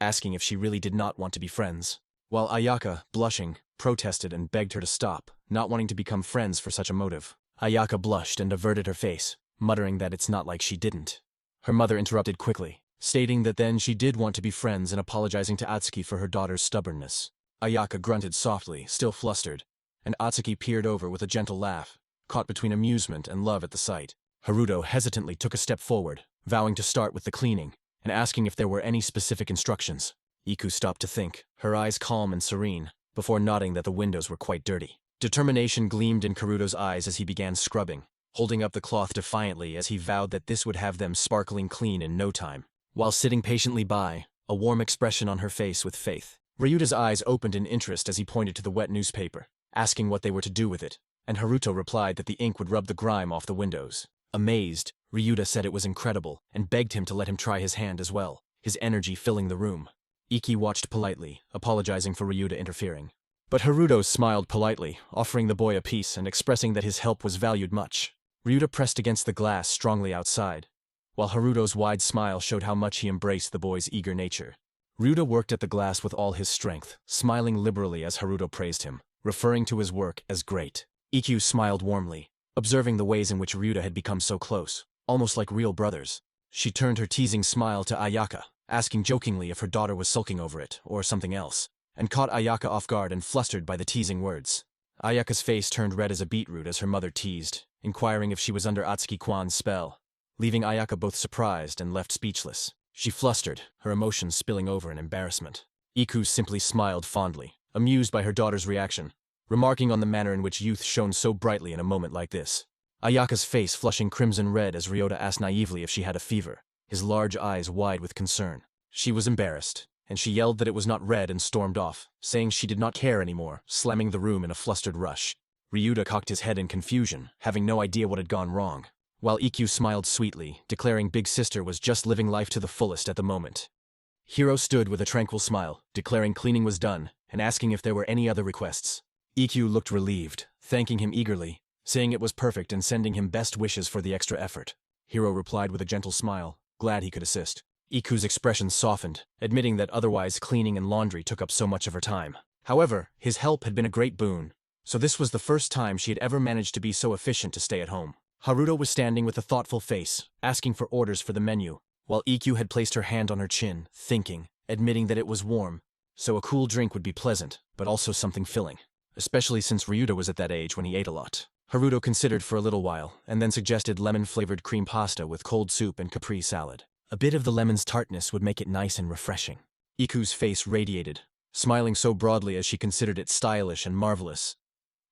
asking if she really did not want to be friends. While Ayaka, blushing, protested and begged her to stop, not wanting to become friends for such a motive. Ayaka blushed and averted her face, muttering that it's not like she didn't. Her mother interrupted quickly, stating that then she did want to be friends and apologizing to Atsuki for her daughter's stubbornness. Ayaka grunted softly, still flustered, and Atsuki peered over with a gentle laugh, caught between amusement and love at the sight. Haruto hesitantly took a step forward, vowing to start with the cleaning, and asking if there were any specific instructions. Iku stopped to think, her eyes calm and serene, before nodding that the windows were quite dirty. Determination gleamed in Karuto's eyes as he began scrubbing, holding up the cloth defiantly as he vowed that this would have them sparkling clean in no time. While sitting patiently by, a warm expression on her face with faith, Ryuta's eyes opened in interest as he pointed to the wet newspaper, asking what they were to do with it, and Haruto replied that the ink would rub the grime off the windows. Amazed, Ryuta said it was incredible and begged him to let him try his hand as well, his energy filling the room. Iki watched politely, apologizing for Ryuta interfering. But Haruto smiled politely, offering the boy a piece and expressing that his help was valued much. Ryuta pressed against the glass strongly outside, while Haruto's wide smile showed how much he embraced the boy's eager nature. Ryuta worked at the glass with all his strength, smiling liberally as Haruto praised him, referring to his work as great. Ikkyu smiled warmly, observing the ways in which Ryuta had become so close, almost like real brothers. She turned her teasing smile to Ayaka, asking jokingly if her daughter was sulking over it, or something else, and caught Ayaka off guard and flustered by the teasing words. Ayaka's face turned red as a beetroot as her mother teased, inquiring if she was under Atsuki-kwan's spell, leaving Ayaka both surprised and left speechless. She flustered, her emotions spilling over in embarrassment. Iku simply smiled fondly, amused by her daughter's reaction, remarking on the manner in which youth shone so brightly in a moment like this. Ayaka's face flushing crimson red as Ryota asked naively if she had a fever, his large eyes wide with concern. She was embarrassed, and she yelled that it was not red and stormed off, saying she did not care anymore, slamming the room in a flustered rush. Ryuta cocked his head in confusion, having no idea what had gone wrong, while Ikkyu smiled sweetly, declaring Big Sister was just living life to the fullest at the moment. Hiro stood with a tranquil smile, declaring cleaning was done, and asking if there were any other requests. Ikkyu looked relieved, thanking him eagerly, saying it was perfect and sending him best wishes for the extra effort. Hiro replied with a gentle smile, glad he could assist. Ikku's expression softened, admitting that otherwise cleaning and laundry took up so much of her time. However, his help had been a great boon, so this was the first time she had ever managed to be so efficient to stay at home. Haruto was standing with a thoughtful face, asking for orders for the menu, while Ikkyu had placed her hand on her chin, thinking, admitting that it was warm, so a cool drink would be pleasant, but also something filling, especially since Ryuta was at that age when he ate a lot. Haruto considered for a little while, and then suggested lemon-flavored cream pasta with cold soup and capri salad. A bit of the lemon's tartness would make it nice and refreshing. Ikku's face radiated, smiling so broadly as she considered it stylish and marvelous.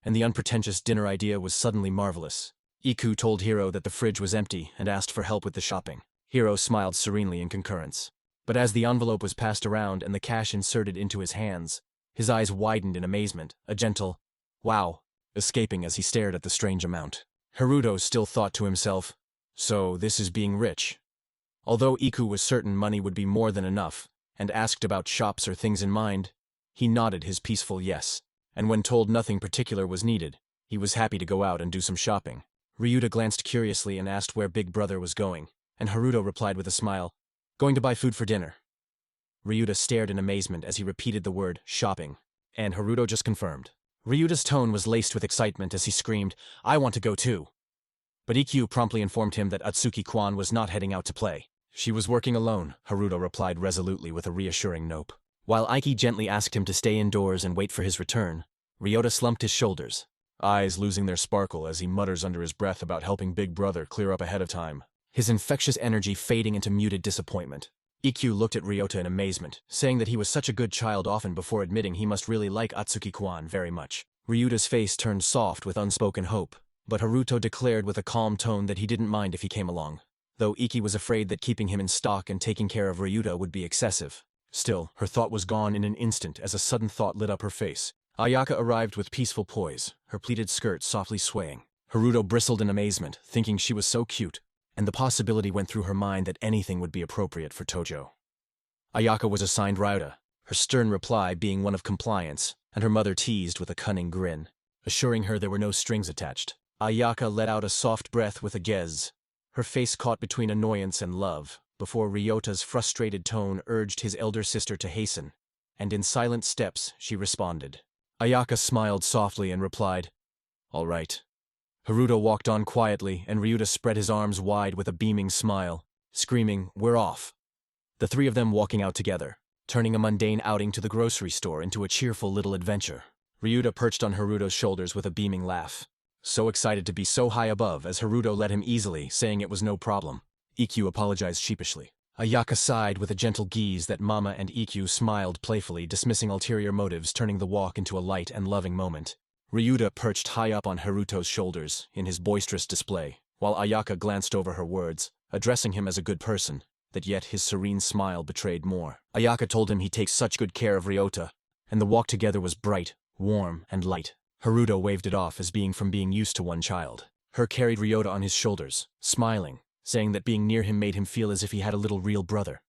And the unpretentious dinner idea was suddenly marvelous. Ikkyu told Hiro that the fridge was empty and asked for help with the shopping. Hiro smiled serenely in concurrence. But as the envelope was passed around and the cash inserted into his hands, his eyes widened in amazement, a gentle, "Wow," escaping as he stared at the strange amount. Haruto still thought to himself, so this is being rich. Although Ikkyu was certain money would be more than enough, and asked about shops or things in mind, he nodded his peaceful yes, and when told nothing particular was needed, he was happy to go out and do some shopping. Ryuta glanced curiously and asked where Big Brother was going, and Haruto replied with a smile, "Going to buy food for dinner." Ryuta stared in amazement as he repeated the word shopping, and Haruto just confirmed. Ryuta's tone was laced with excitement as he screamed, "I want to go too." But Ikkyu promptly informed him that Atsuki-kwan was not heading out to play. She was working alone, Haruto replied resolutely with a reassuring nope. While Ichi gently asked him to stay indoors and wait for his return, Ryota slumped his shoulders, eyes losing their sparkle as he mutters under his breath about helping Big Brother clear up ahead of time, his infectious energy fading into muted disappointment. Ikkyu looked at Ryota in amazement, saying that he was such a good child often before admitting he must really like Atsuki-kwan very much. Ryuta's face turned soft with unspoken hope, but Haruto declared with a calm tone that he didn't mind if he came along. though Ichi was afraid that keeping him in stock and taking care of Ryuta would be excessive. Still, her thought was gone in an instant as a sudden thought lit up her face. Ayaka arrived with peaceful poise, her pleated skirt softly swaying. Haruto bristled in amazement, thinking she was so cute, and the possibility went through her mind that anything would be appropriate for Tojo. Ayaka was assigned Ryuta, her stern reply being one of compliance, and her mother teased with a cunning grin, assuring her there were no strings attached. Ayaka let out a soft breath with a gez, her face caught between annoyance and love, before Ryota's frustrated tone urged his elder sister to hasten, and in silent steps she responded. Ayaka smiled softly and replied, "All right." Haruto walked on quietly, and Ryuta spread his arms wide with a beaming smile, screaming, "We're off." The three of them walking out together, turning a mundane outing to the grocery store into a cheerful little adventure. Ryuta perched on Haruto's shoulders with a beaming laugh, so excited to be so high above as Haruto let him easily, saying it was no problem. EQ apologized sheepishly. Ayaka sighed with a gentle geese that Mama and EQ smiled playfully, dismissing ulterior motives, turning the walk into a light and loving moment. Ryuta perched high up on Haruto's shoulders in his boisterous display, while Ayaka glanced over her words, addressing him as a good person, that yet his serene smile betrayed more. Ayaka told him he takes such good care of Ryota, and the walk together was bright, warm, and light. Haruto waved it off as being from being used to one child. Her carried Ryota on his shoulders, smiling, saying that being near him made him feel as if he had a little real brother,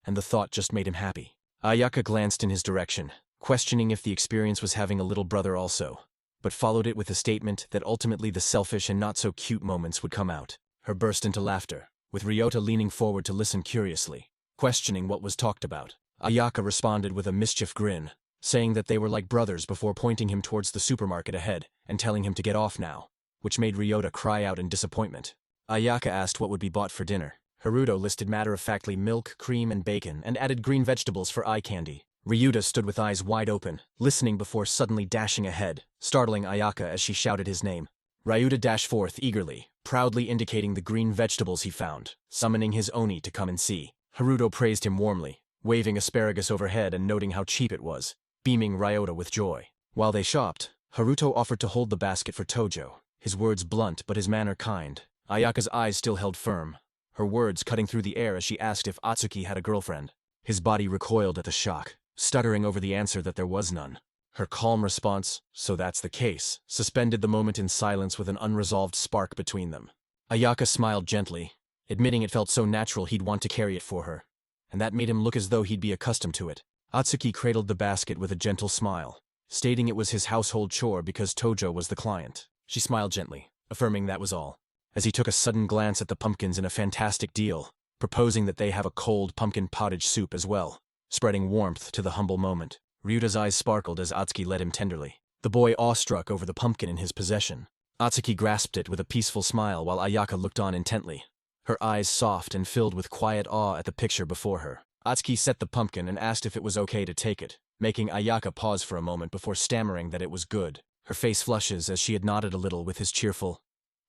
and the thought just made him happy. Ayaka glanced in his direction, questioning if the experience was having a little brother also, but followed it with a statement that ultimately the selfish and not-so-cute moments would come out. Her burst into laughter, with Ryota leaning forward to listen curiously, questioning what was talked about. Ayaka responded with a mischief grin, saying that they were like brothers before pointing him towards the supermarket ahead and telling him to get off now, which made Ryota cry out in disappointment. Ayaka asked what would be bought for dinner. Haruto listed matter-of-factly milk, cream, and bacon, and added green vegetables for eye candy. Ryuta stood with eyes wide open, listening before suddenly dashing ahead, startling Ayaka as she shouted his name. Ryuta dashed forth eagerly, proudly indicating the green vegetables he found, summoning his Oni to come and see. Haruto praised him warmly, waving asparagus overhead and noting how cheap it was, beaming Ryota with joy. While they shopped, Haruto offered to hold the basket for Tojo, his words blunt but his manner kind. Ayaka's eyes still held firm, her words cutting through the air as she asked if Atsuki had a girlfriend. His body recoiled at the shock, stuttering over the answer that there was none. Her calm response, "So that's the case," suspended the moment in silence with an unresolved spark between them. Ayaka smiled gently, admitting it felt so natural he'd want to carry it for her, and that made him look as though he'd be accustomed to it. Atsuki cradled the basket with a gentle smile, stating it was his household chore because Tojo was the client. She smiled gently, affirming that was all, as he took a sudden glance at the pumpkins in a fantastic deal, proposing that they have a cold pumpkin pottage soup as well, spreading warmth to the humble moment. Ryuta's eyes sparkled as Atsuki led him tenderly, the boy awestruck over the pumpkin in his possession. Atsuki grasped it with a peaceful smile while Ayaka looked on intently, her eyes soft and filled with quiet awe at the picture before her. Atsuki set the pumpkin and asked if it was okay to take it, making Ayaka pause for a moment before stammering that it was good. Her face flushes as she had nodded a little with his cheerful,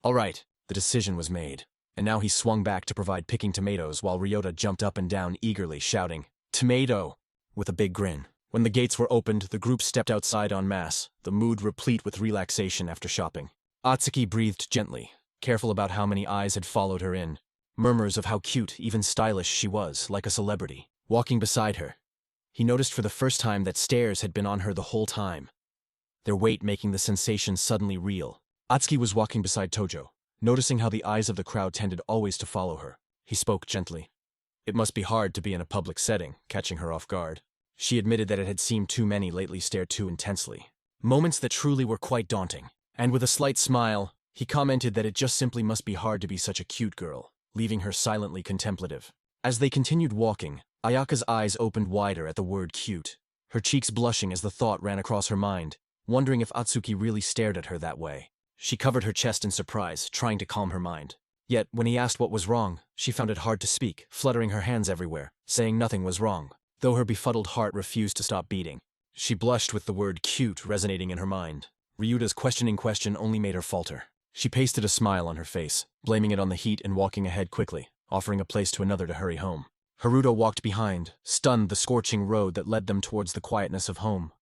"All right." The decision was made, and now he swung back to provide picking tomatoes while Ryota jumped up and down eagerly, shouting, "Tomato!" with a big grin. When the gates were opened, the group stepped outside en masse, the mood replete with relaxation after shopping. Atsuki breathed gently, careful about how many eyes had followed her in. Murmurs of how cute, even stylish she was, like a celebrity. Walking beside her, he noticed for the first time that stares had been on her the whole time, their weight making the sensation suddenly real. Atsuki was walking beside Tojo, noticing how the eyes of the crowd tended always to follow her. He spoke gently. It must be hard to be in a public setting, catching her off guard. She admitted that it had seemed too many lately stare too intensely. Moments that truly were quite daunting. And with a slight smile, he commented that it just simply must be hard to be such a cute girl, leaving her silently contemplative. As they continued walking, Ayaka's eyes opened wider at the word cute, her cheeks blushing as the thought ran across her mind, wondering if Atsuki really stared at her that way. She covered her chest in surprise, trying to calm her mind. Yet, when he asked what was wrong, she found it hard to speak, fluttering her hands everywhere, saying nothing was wrong, though her befuddled heart refused to stop beating. She blushed with the word cute resonating in her mind. Ryuta's questioning question only made her falter. She pasted a smile on her face, blaming it on the heat and walking ahead quickly, offering a place to another to hurry home. Haruto walked behind, stunned the scorching road that led them towards the quietness of home.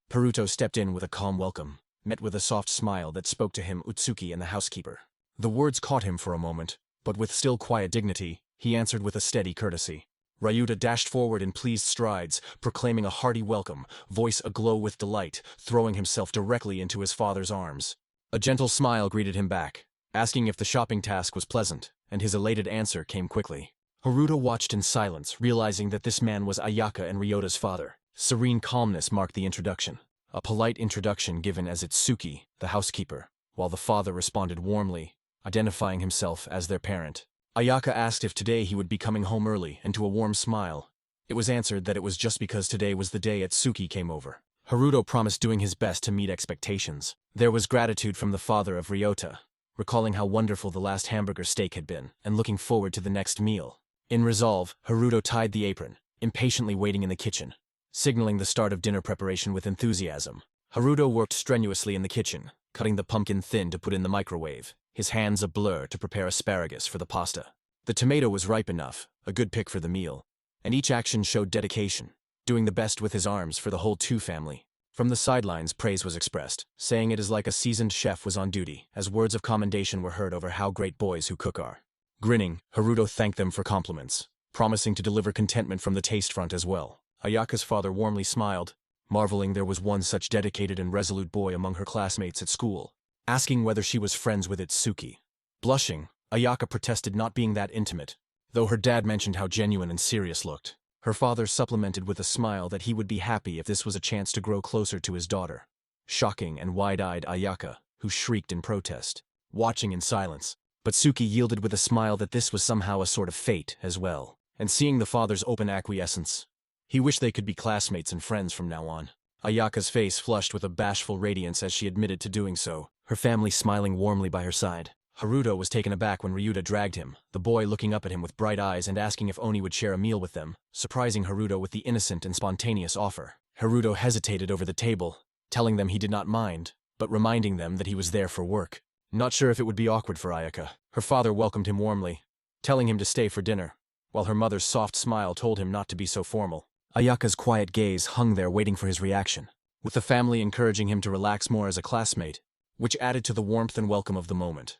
Haruto stepped in with a calm welcome, met with a soft smile that spoke to him Utsuki and the housekeeper. The words caught him for a moment, But with still quiet dignity, he answered with a steady courtesy. Ryuta dashed forward in pleased strides, proclaiming a hearty welcome, voice aglow with delight, throwing himself directly into his father's arms. A gentle smile greeted him back, asking if the shopping task was pleasant, and his elated answer came quickly. Haruto watched in silence, realizing that this man was Ayaka and Ryota's father. Serene calmness marked the introduction, a polite introduction given as Itsuki, the housekeeper, while the father responded warmly, identifying himself as their parent. Ayaka asked if today he would be coming home early, and to a warm smile, it was answered that it was just because today was the day Itsuki came over. Haruto promised doing his best to meet expectations. There was gratitude from the father of Ryota, recalling how wonderful the last hamburger steak had been, and looking forward to the next meal. In resolve, Haruto tied the apron, impatiently waiting in the kitchen, signaling the start of dinner preparation with enthusiasm. Haruto worked strenuously in the kitchen, cutting the pumpkin thin to put in the microwave, his hands a blur to prepare asparagus for the pasta. The tomato was ripe enough, a good pick for the meal, and each action showed dedication, doing the best with his arms for the whole two family. From the sidelines, praise was expressed, saying it is like a seasoned chef was on duty, as words of commendation were heard over how great boys who cook are. Grinning, Haruto thanked them for compliments, promising to deliver contentment from the taste front as well. Ayaka's father warmly smiled, marveling there was one such dedicated and resolute boy among her classmates at school, asking whether she was friends with Itsuki. Blushing, Ayaka protested not being that intimate, though her dad mentioned how genuine and serious looked. Her father supplemented with a smile that he would be happy if this was a chance to grow closer to his daughter. Shocking and wide-eyed Ayaka, who shrieked in protest, watching in silence. But Suki yielded with a smile that this was somehow a sort of fate as well, and seeing the father's open acquiescence, he wished they could be classmates and friends from now on. Ayaka's face flushed with a bashful radiance as she admitted to doing so, her family smiling warmly by her side. Haruto was taken aback when Ryuta dragged him, the boy looking up at him with bright eyes and asking if Oni would share a meal with them, surprising Haruto with the innocent and spontaneous offer. Haruto hesitated over the table, telling them he did not mind, but reminding them that he was there for work. Not sure if it would be awkward for Ayaka. Her father welcomed him warmly, telling him to stay for dinner, while her mother's soft smile told him not to be so formal. Ayaka's quiet gaze hung there waiting for his reaction, with the family encouraging him to relax more as a classmate, which added to the warmth and welcome of the moment.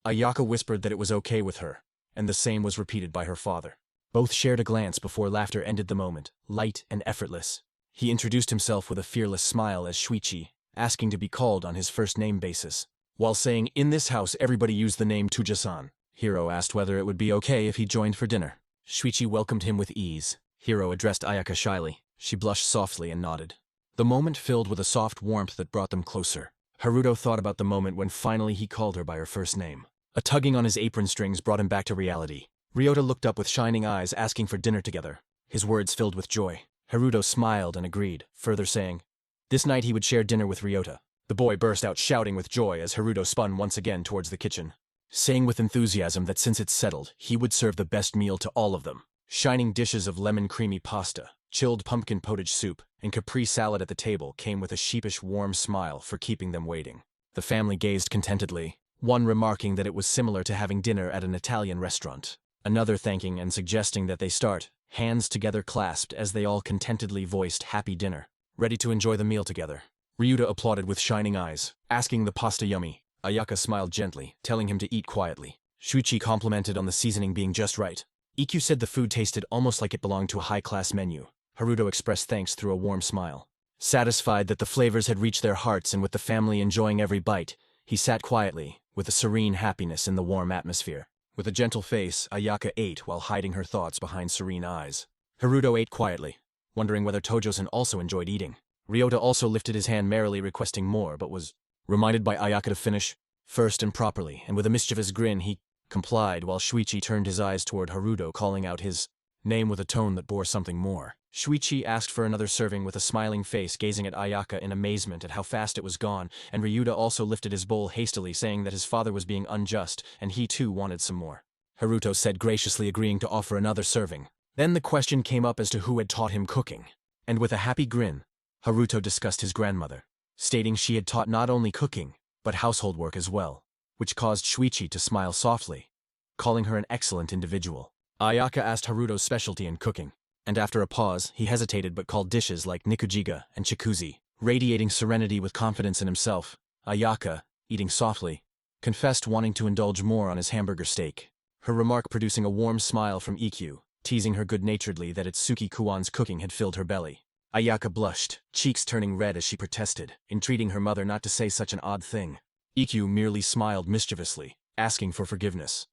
Ayaka whispered that it was okay with her, and the same was repeated by her father. Both shared a glance before laughter ended the moment, light and effortless. He introduced himself with a fearless smile as Shuichi, asking to be called on his first name basis. While saying, "In this house everybody used the name Tuja-san," Hiro asked whether it would be okay if he joined for dinner. Shuichi welcomed him with ease. Hiro addressed Ayaka shyly. She blushed softly and nodded. The moment filled with a soft warmth that brought them closer. Haruto thought about the moment when finally he called her by her first name. A tugging on his apron strings brought him back to reality. Ryota looked up with shining eyes, asking for dinner together, his words filled with joy. Haruto smiled and agreed, further saying, this night he would share dinner with Ryota. The boy burst out shouting with joy as Haruto spun once again towards the kitchen, saying with enthusiasm that since it's settled, he would serve the best meal to all of them. Shining dishes of lemon-creamy pasta, chilled pumpkin potage soup, and capri salad at the table came with a sheepish warm smile for keeping them waiting. The family gazed contentedly, one remarking that it was similar to having dinner at an Italian restaurant, another thanking and suggesting that they start, hands together clasped as they all contentedly voiced happy dinner, ready to enjoy the meal together. Ryuta applauded with shining eyes, asking the pasta yummy. Ayaka smiled gently, telling him to eat quietly. Shuichi complimented on the seasoning being just right. Ikkyu said the food tasted almost like it belonged to a high-class menu. Haruto expressed thanks through a warm smile. Satisfied that the flavors had reached their hearts and with the family enjoying every bite, he sat quietly, with a serene happiness in the warm atmosphere. With a gentle face, Ayaka ate while hiding her thoughts behind serene eyes. Haruto ate quietly, wondering whether Tojo-san also enjoyed eating. Ryota also lifted his hand merrily requesting more but was reminded by Ayaka to finish first and properly, and with a mischievous grin he complied while Shuichi turned his eyes toward Haruto, calling out his name with a tone that bore something more. Shuichi asked for another serving with a smiling face, gazing at Ayaka in amazement at how fast it was gone, and Ryuta also lifted his bowl hastily, saying that his father was being unjust and he too wanted some more. Haruto said, graciously agreeing to offer another serving. Then the question came up as to who had taught him cooking, and with a happy grin, Haruto discussed his grandmother, stating she had taught not only cooking, but household work as well, which caused Shuichi to smile softly, calling her an excellent individual. Ayaka asked Haruto's specialty in cooking, and after a pause, he hesitated but called dishes like nikujiga and chikuzi, radiating serenity with confidence in himself. Ayaka, eating softly, confessed wanting to indulge more on his hamburger steak, her remark producing a warm smile from Ikkyu, teasing her good-naturedly that Itsuki-kuan's cooking had filled her belly. Ayaka blushed, cheeks turning red as she protested, entreating her mother not to say such an odd thing. Ikkyu merely smiled mischievously, asking for forgiveness,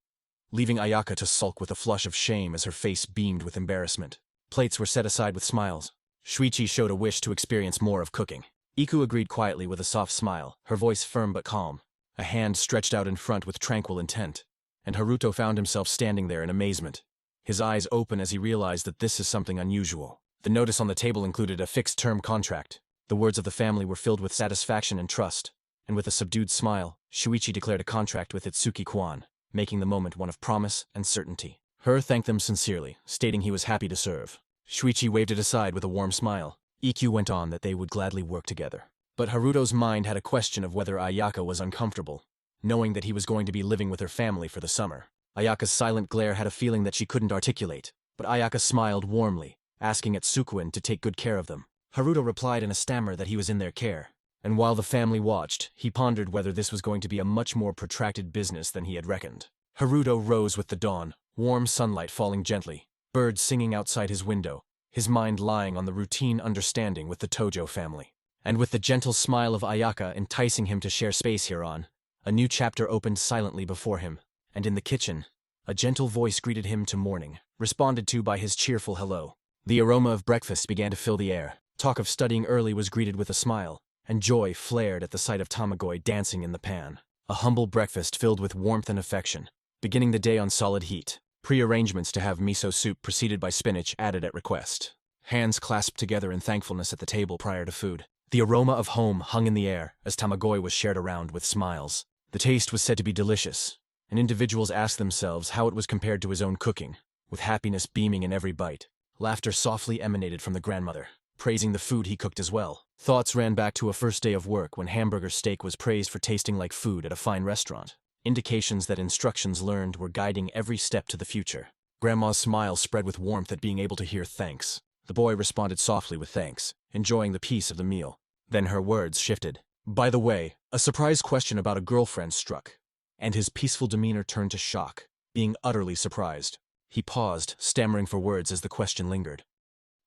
leaving Ayaka to sulk with a flush of shame as her face beamed with embarrassment. Plates were set aside with smiles. Shuichi showed a wish to experience more of cooking. Ikkyu agreed quietly with a soft smile, her voice firm but calm, a hand stretched out in front with tranquil intent, and Haruto found himself standing there in amazement, his eyes open as he realized that this is something unusual. The notice on the table included a fixed-term contract. The words of the family were filled with satisfaction and trust, and with a subdued smile, Shuichi declared a contract with Itsuki-kuan, making the moment one of promise and certainty. Her thanked them sincerely, stating he was happy to serve. Shuichi waved it aside with a warm smile. Ikkyu went on that they would gladly work together. But Haruto's mind had a question of whether Ayaka was uncomfortable, knowing that he was going to be living with her family for the summer. Ayaka's silent glare had a feeling that she couldn't articulate, but Ayaka smiled warmly, asking Tsukuen to take good care of them. Haruto replied in a stammer that he was in their care, and while the family watched, he pondered whether this was going to be a much more protracted business than he had reckoned. Haruto rose with the dawn, warm sunlight falling gently, birds singing outside his window, his mind lying on the routine understanding with the Tojo family. And with the gentle smile of Ayaka enticing him to share space hereon, a new chapter opened silently before him, and in the kitchen, a gentle voice greeted him to morning, responded to by his cheerful hello. The aroma of breakfast began to fill the air. Talk of studying early was greeted with a smile, and joy flared at the sight of tamagoi dancing in the pan. A humble breakfast filled with warmth and affection, beginning the day on solid heat. Pre-arrangements to have miso soup preceded by spinach added at request. Hands clasped together in thankfulness at the table prior to food. The aroma of home hung in the air as tamagoi was shared around with smiles. The taste was said to be delicious, and individuals asked themselves how it was compared to his own cooking, with happiness beaming in every bite. Laughter softly emanated from the grandmother, praising the food he cooked as well. Thoughts ran back to a first day of work when hamburger steak was praised for tasting like food at a fine restaurant. Indications that instructions learned were guiding every step to the future. Grandma's smile spread with warmth at being able to hear thanks. The boy responded softly with thanks, enjoying the peace of the meal. Then her words shifted. By the way, a surprise question about a girlfriend struck, and his peaceful demeanor turned to shock, being utterly surprised. He paused, stammering for words as the question lingered.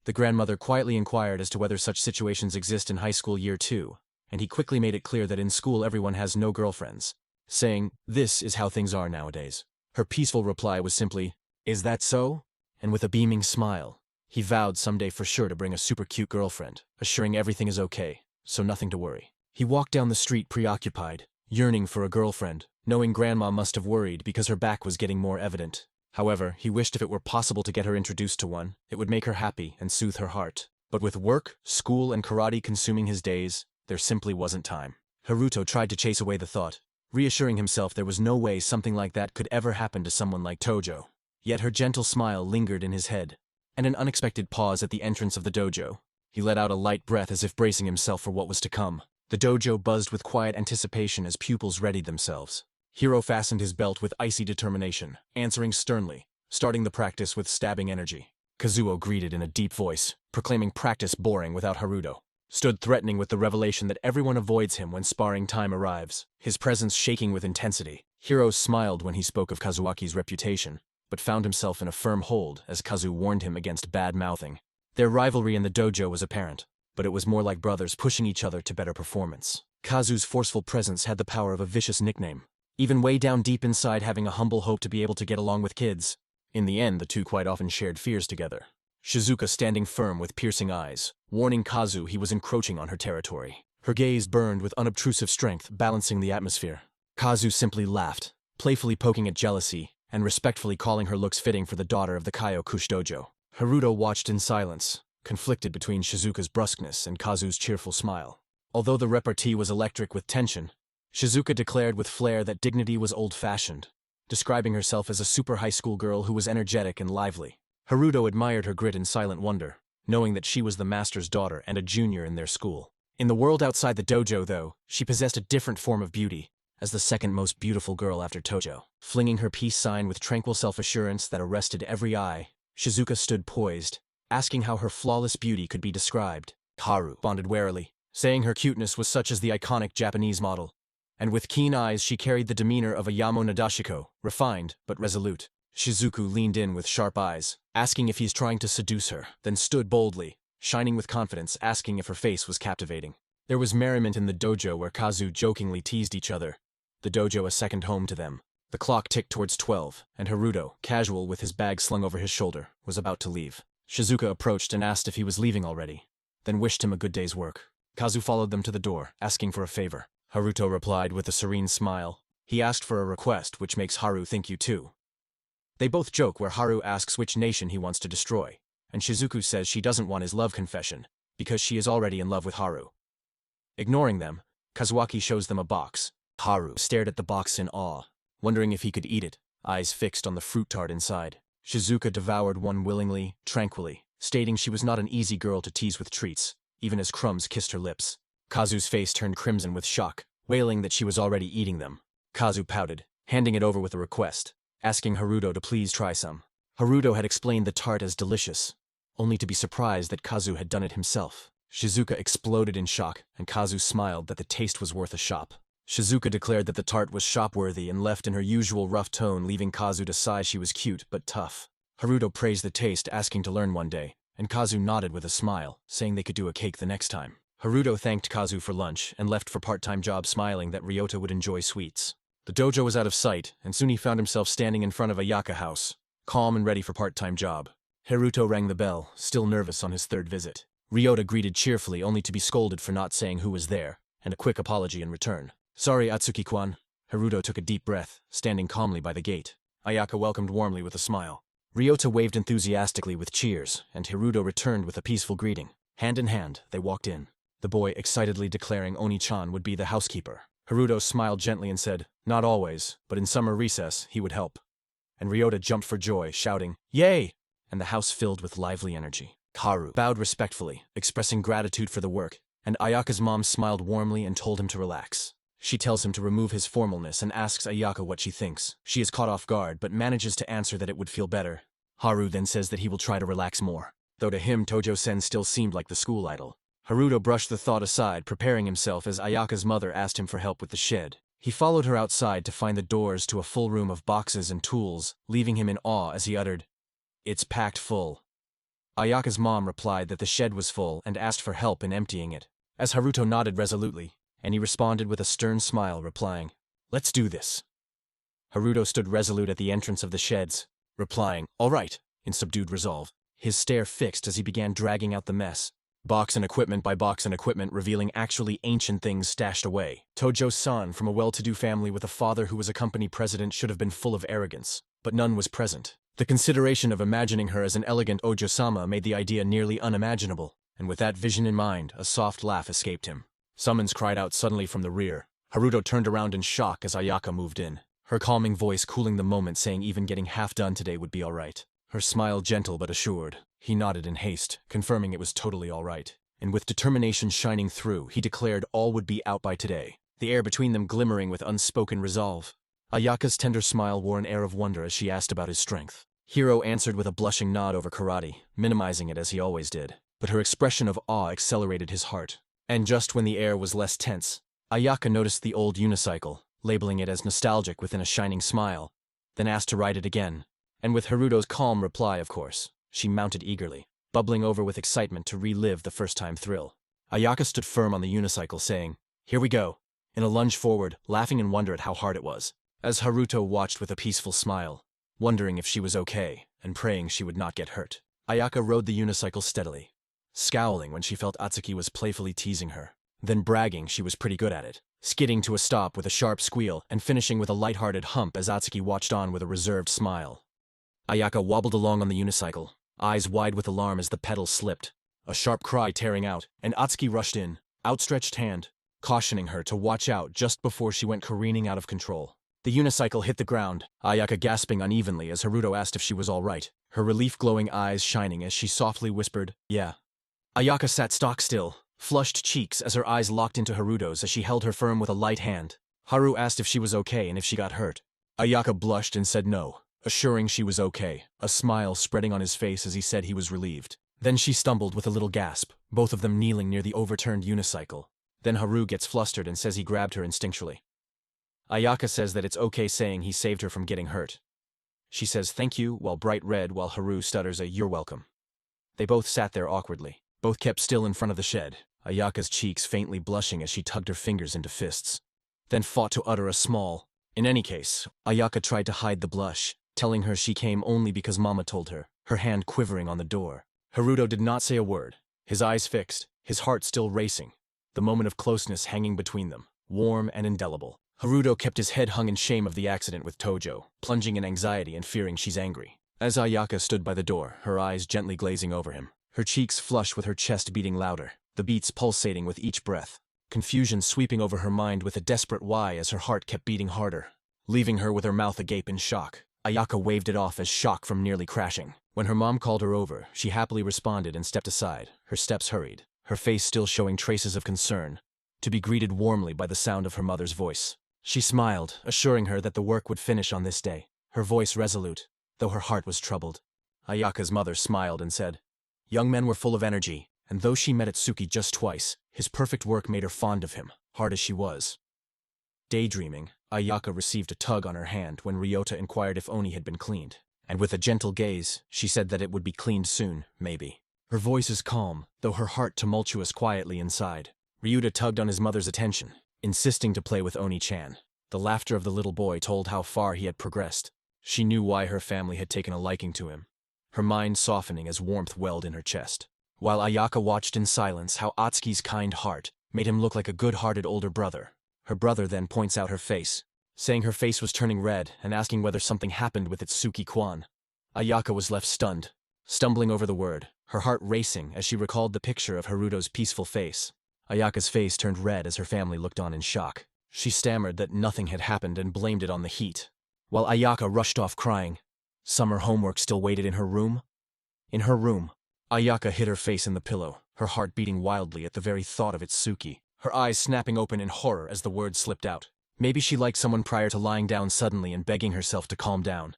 The grandmother quietly inquired as to whether such situations exist in high school year 2, and he quickly made it clear that in school everyone has no girlfriends, saying, "This is how things are nowadays." Her peaceful reply was simply, "Is that so?" And with a beaming smile, he vowed someday for sure to bring a super cute girlfriend, assuring everything is okay, so nothing to worry. He walked down the street preoccupied, yearning for a girlfriend, knowing Grandma must have worried because her back was getting more evident. However, he wished if it were possible to get her introduced to one, it would make her happy and soothe her heart. But with work, school, and karate consuming his days, there simply wasn't time. Haruto tried to chase away the thought, reassuring himself there was no way something like that could ever happen to someone like Tojo. Yet her gentle smile lingered in his head, and an unexpected pause at the entrance of the dojo. He let out a light breath as if bracing himself for what was to come. The dojo buzzed with quiet anticipation as pupils readied themselves. Hiro fastened his belt with icy determination, answering sternly, starting the practice with stabbing energy. Kazuo greeted in a deep voice, proclaiming practice boring without Haruto. Stood threatening with the revelation that everyone avoids him when sparring time arrives, his presence shaking with intensity. Hiro smiled when he spoke of Kazuaki's reputation, but found himself in a firm hold as Kazu warned him against bad-mouthing. Their rivalry in the dojo was apparent, but it was more like brothers pushing each other to better performance. Kazu's forceful presence had the power of a vicious nickname, even way down deep inside having a humble hope to be able to get along with kids. In the end, the two quite often shared fears together. Shizuka standing firm with piercing eyes, warning Kazu he was encroaching on her territory. Her gaze burned with unobtrusive strength, balancing the atmosphere. Kazu simply laughed, playfully poking at jealousy, and respectfully calling her looks fitting for the daughter of the Kyokushi dojo. Haruto watched in silence, conflicted between Shizuka's brusqueness and Kazu's cheerful smile. Although the repartee was electric with tension, Shizuka declared with flair that dignity was old-fashioned, describing herself as a super high school girl who was energetic and lively. Haruto admired her grit in silent wonder, knowing that she was the master's daughter and a junior in their school. In the world outside the dojo, though, she possessed a different form of beauty, as the second most beautiful girl after Tojo. Flinging her peace sign with tranquil self-assurance that arrested every eye, Shizuka stood poised, asking how her flawless beauty could be described. Haru responded warily, saying her cuteness was such as the iconic Japanese model, and with keen eyes she carried the demeanor of a Yamo Nadashiko, refined but resolute. Shizuku leaned in with sharp eyes, asking if he's trying to seduce her, then stood boldly, shining with confidence, asking if her face was captivating. There was merriment in the dojo where Kazu jokingly teased each other, the dojo a second home to them. The clock ticked towards 12, and Haruto, casual with his bag slung over his shoulder, was about to leave. Shizuka approached and asked if he was leaving already, then wished him a good day's work. Kazu followed them to the door, asking for a favor. Haruto replied with a serene smile. He asked for a request which makes Haru think you too. They both joke where Haru asks which nation he wants to destroy, and Shizuku says she doesn't want his love confession, because she is already in love with Haru. Ignoring them, Kazuaki shows them a box. Haru stared at the box in awe, wondering if he could eat it, eyes fixed on the fruit tart inside. Shizuka devoured one willingly, tranquilly, stating she was not an easy girl to tease with treats, even as crumbs kissed her lips. Kazu's face turned crimson with shock, wailing that she was already eating them. Kazu pouted, handing it over with a request, asking Haruto to please try some. Haruto had explained the tart as delicious, only to be surprised that Kazu had done it himself. Shizuka exploded in shock, and Kazu smiled that the taste was worth a shop. Shizuka declared that the tart was shop-worthy and left in her usual rough tone, leaving Kazu to sigh she was cute but tough. Haruto praised the taste, asking to learn one day, and Kazu nodded with a smile, saying they could do a cake the next time. Haruto thanked Kazu for lunch and left for part-time job, smiling that Ryota would enjoy sweets. The dojo was out of sight, and soon he found himself standing in front of a Yaka house, calm and ready for part-time job. Haruto rang the bell, still nervous on his third visit. Ryota greeted cheerfully, only to be scolded for not saying who was there, and a quick apology in return. Sorry, Atsuki-kwan. Haruto took a deep breath, standing calmly by the gate. Ayaka welcomed warmly with a smile. Ryota waved enthusiastically with cheers, and Haruto returned with a peaceful greeting. Hand in hand, they walked in, the boy excitedly declaring Oni-chan would be the housekeeper. Haruto smiled gently and said, not always, but in summer recess, he would help. And Ryota jumped for joy, shouting, Yay! And the house filled with lively energy. Haru bowed respectfully, expressing gratitude for the work, and Ayaka's mom smiled warmly and told him to relax. She tells him to remove his formalness and asks Ayaka what she thinks. She is caught off guard but manages to answer that it would feel better. Haru then says that he will try to relax more, though to him Tojo-sen still seemed like the school idol. Haruto brushed the thought aside, preparing himself as Ayaka's mother asked him for help with the shed. He followed her outside to find the doors to a full room of boxes and tools, leaving him in awe as he uttered, "It's packed full." Ayaka's mom replied that the shed was full and asked for help in emptying it, as Haruto nodded resolutely, and he responded with a stern smile, replying, "Let's do this." Haruto stood resolute at the entrance of the sheds, replying, "All right," in subdued resolve, his stare fixed as he began dragging out the mess, box and equipment by box and equipment, revealing actually ancient things stashed away. Tojo-san, from a well-to-do family with a father who was a company president, should have been full of arrogance, but none was present. The consideration of imagining her as an elegant Ojo-sama made the idea nearly unimaginable, and with that vision in mind, a soft laugh escaped him. Summons cried out suddenly from the rear. Haruto turned around in shock as Ayaka moved in, her calming voice cooling the moment, saying even getting half done today would be all right. Her smile gentle but assured. He nodded in haste, confirming it was totally all right. And with determination shining through, he declared all would be out by today, the air between them glimmering with unspoken resolve. Ayaka's tender smile wore an air of wonder as she asked about his strength. Hiro answered with a blushing nod over karate, minimizing it as he always did. But her expression of awe accelerated his heart. And just when the air was less tense, Ayaka noticed the old unicycle, labeling it as nostalgic within a shining smile, then asked to ride it again. And with Haruto's calm reply, of course, she mounted eagerly, bubbling over with excitement to relive the first-time thrill. Ayaka stood firm on the unicycle, saying, "Here we go," in a lunge forward, laughing in wonder at how hard it was, as Haruto watched with a peaceful smile, wondering if she was okay, and praying she would not get hurt. Ayaka rode the unicycle steadily, scowling when she felt Atsuki was playfully teasing her, then bragging she was pretty good at it, skidding to a stop with a sharp squeal and finishing with a light-hearted hump as Atsuki watched on with a reserved smile. Ayaka wobbled along on the unicycle, eyes wide with alarm as the pedals slipped, a sharp cry tearing out, and Atsuki rushed in, outstretched hand, cautioning her to watch out just before she went careening out of control. The unicycle hit the ground, Ayaka gasping unevenly as Haruto asked if she was all right, her relief-glowing eyes shining as she softly whispered, "Yeah." Ayaka sat stock still, flushed cheeks as her eyes locked into Haruto's as she held her firm with a light hand. Haru asked if she was okay and if she got hurt. Ayaka blushed and said no, assuring she was okay, a smile spreading on his face as he said he was relieved. Then she stumbled with a little gasp, both of them kneeling near the overturned unicycle. Then Haru gets flustered and says he grabbed her instinctually. Ayaka says that it's okay saying he saved her from getting hurt. She says thank you while bright red while Haru stutters a you're welcome. They both sat there awkwardly. Both kept still in front of the shed, Ayaka's cheeks faintly blushing as she tugged her fingers into fists. Then fought to utter a small. In any case, Ayaka tried to hide the blush, telling her she came only because Mama told her, her hand quivering on the door. Haruto did not say a word, his eyes fixed, his heart still racing. The moment of closeness hanging between them, warm and indelible. Haruto kept his head hung in shame of the accident with Tojo, plunging in anxiety and fearing she's angry. As Ayaka stood by the door, her eyes gently glazing over him, her cheeks flushed with her chest beating louder, the beats pulsating with each breath. Confusion sweeping over her mind with a desperate why as her heart kept beating harder, leaving her with her mouth agape in shock. Ayaka waved it off as shock from nearly crashing. When her mom called her over, she happily responded and stepped aside, her steps hurried, her face still showing traces of concern, to be greeted warmly by the sound of her mother's voice. She smiled, assuring her that the work would finish on this day, her voice resolute, though her heart was troubled. Ayaka's mother smiled and said, young men were full of energy, and though she met Atsuki just twice, his perfect work made her fond of him, hard as she was. Daydreaming, Ayaka received a tug on her hand when Ryota inquired if Oni had been cleaned, and with a gentle gaze, she said that it would be cleaned soon, maybe. Her voice is calm, though her heart tumultuous quietly inside. Ryuta tugged on his mother's attention, insisting to play with Oni-chan. The laughter of the little boy told how far he had progressed. She knew why her family had taken a liking to him, her mind softening as warmth welled in her chest. While Ayaka watched in silence how Atsuki's kind heart made him look like a good-hearted older brother. Her brother then points out her face, saying her face was turning red and asking whether something happened with Itsuki-kwan. Ayaka was left stunned, stumbling over the word, her heart racing as she recalled the picture of Haruto's peaceful face. Ayaka's face turned red as her family looked on in shock. She stammered that nothing had happened and blamed it on the heat, while Ayaka rushed off crying. Summer homework still waited in her room? In her room, Ayaka hid her face in the pillow, her heart beating wildly at the very thought of Itsuki, her eyes snapping open in horror as the words slipped out. Maybe she liked someone prior to lying down suddenly and begging herself to calm down.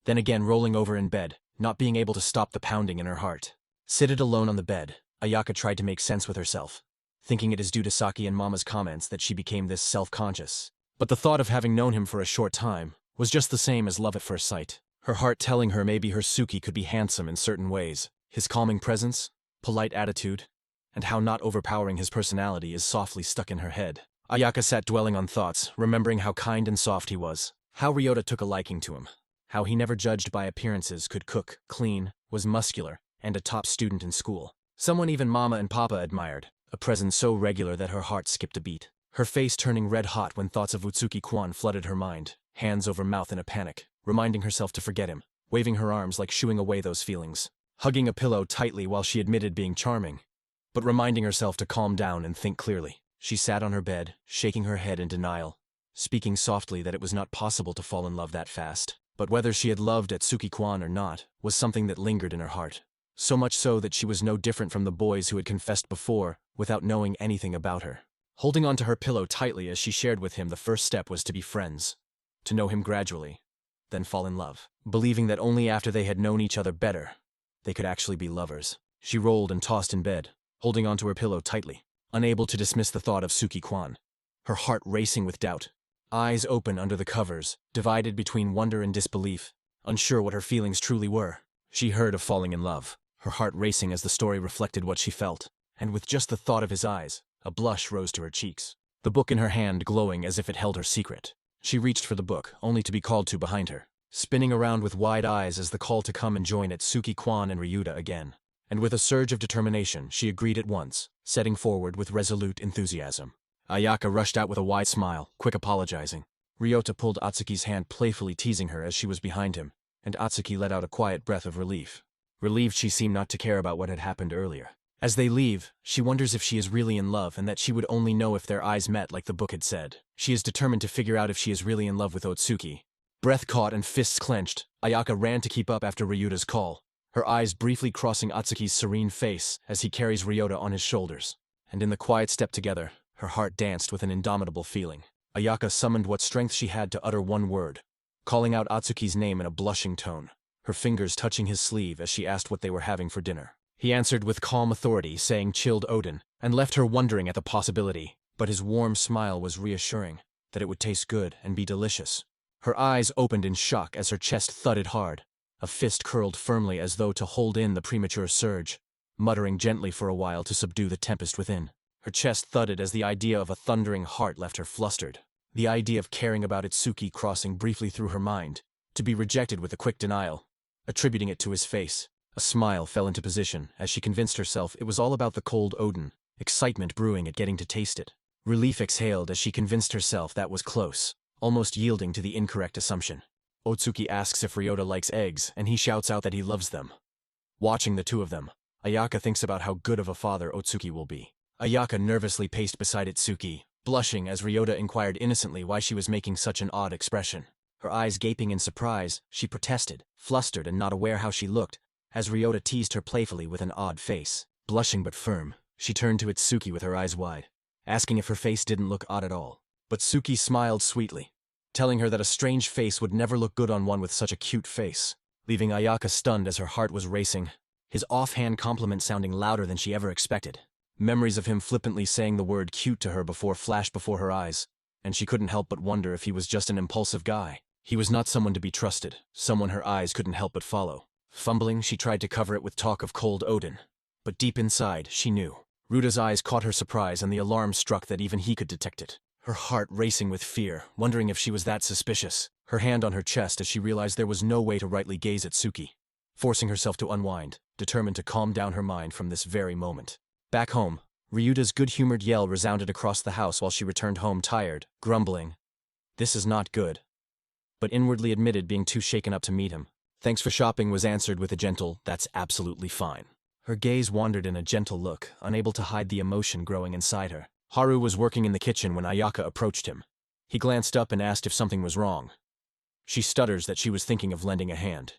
Then again rolling over in bed, not being able to stop the pounding in her heart. Seated alone on the bed, Ayaka tried to make sense with herself, thinking it is due to Saki and Mama's comments that she became this self-conscious. But the thought of having known him for a short time was just the same as love at first sight. Her heart telling her maybe her Suki could be handsome in certain ways, his calming presence, polite attitude, and how not overpowering his personality is softly stuck in her head. Ayaka sat dwelling on thoughts, remembering how kind and soft he was, how Ryota took a liking to him, how he never judged by appearances, could cook, clean, was muscular, and a top student in school. Someone even Mama and Papa admired, a presence so regular that her heart skipped a beat. Her face turning red-hot when thoughts of Utsuki-kwan flooded her mind, hands over mouth in a panic, reminding herself to forget him, waving her arms like shooing away those feelings, hugging a pillow tightly while she admitted being charming, but reminding herself to calm down and think clearly. She sat on her bed, shaking her head in denial, speaking softly that it was not possible to fall in love that fast. But whether she had loved Atsuki-kwan or not was something that lingered in her heart. So much so that she was no different from the boys who had confessed before, without knowing anything about her. Holding onto her pillow tightly as she shared with him the first step was to be friends, to know him gradually, then fall in love, believing that only after they had known each other better, they could actually be lovers. She rolled and tossed in bed, holding onto her pillow tightly, unable to dismiss the thought of Suki-kwan, her heart racing with doubt, eyes open under the covers, divided between wonder and disbelief, unsure what her feelings truly were. She heard of falling in love, her heart racing as the story reflected what she felt, and with just the thought of his eyes, a blush rose to her cheeks, the book in her hand glowing as if it held her secret. She reached for the book, only to be called to behind her, spinning around with wide eyes as the call to come and join Atsuki-kwan and Ryuta again. And with a surge of determination, she agreed at once, setting forward with resolute enthusiasm. Ayaka rushed out with a wide smile, quick apologizing. Ryota pulled Atsuki's hand, playfully teasing her as she was behind him, and Atsuki let out a quiet breath of relief. Relieved she seemed not to care about what had happened earlier. As they leave, she wonders if she is really in love and that she would only know if their eyes met like the book had said. She is determined to figure out if she is really in love with Otsuki. Breath caught and fists clenched, Ayaka ran to keep up after Ryuta's call, her eyes briefly crossing Atsuki's serene face as he carries Ryota on his shoulders. And in the quiet step together, her heart danced with an indomitable feeling. Ayaka summoned what strength she had to utter one word, calling out Atsuki's name in a blushing tone, her fingers touching his sleeve as she asked what they were having for dinner. He answered with calm authority, saying chilled Odin, and left her wondering at the possibility, but his warm smile was reassuring, that it would taste good and be delicious. Her eyes opened in shock as her chest thudded hard. A fist curled firmly as though to hold in the premature surge, muttering gently for a while to subdue the tempest within. Her chest thudded as the idea of a thundering heart left her flustered. The idea of caring about Itsuki crossing briefly through her mind, to be rejected with a quick denial, attributing it to his face. A smile fell into position as she convinced herself it was all about the cold Odin, excitement brewing at getting to taste it. Relief exhaled as she convinced herself that was close, almost yielding to the incorrect assumption. Otsuki asks if Ryota likes eggs, and he shouts out that he loves them. Watching the two of them, Ayaka thinks about how good of a father Otsuki will be. Ayaka nervously paced beside Itsuki, blushing as Ryota inquired innocently why she was making such an odd expression. Her eyes gaping in surprise, she protested, flustered and not aware how she looked, as Ryota teased her playfully with an odd face. Blushing but firm, she turned to Itsuki with her eyes wide, asking if her face didn't look odd at all. But Tsuki smiled sweetly, telling her that a strange face would never look good on one with such a cute face, leaving Ayaka stunned as her heart was racing, his offhand compliment sounding louder than she ever expected. Memories of him flippantly saying the word cute to her before flashed before her eyes, and she couldn't help but wonder if he was just an impulsive guy. He was not someone to be trusted, someone her eyes couldn't help but follow. Fumbling, she tried to cover it with talk of cold Odin. But deep inside, she knew. Ruta's eyes caught her surprise and the alarm struck that even he could detect it. Her heart racing with fear, wondering if she was that suspicious, her hand on her chest as she realized there was no way to rightly gaze at Tsuki. Forcing herself to unwind, determined to calm down her mind from this very moment. Back home, Ryuta's good-humored yell resounded across the house while she returned home tired, grumbling, "This is not good," but inwardly admitted being too shaken up to meet him. "Thanks for shopping" was answered with a gentle, "That's absolutely fine." Her gaze wandered in a gentle look, unable to hide the emotion growing inside her. Haru was working in the kitchen when Ayaka approached him. He glanced up and asked if something was wrong. She stutters that she was thinking of lending a hand.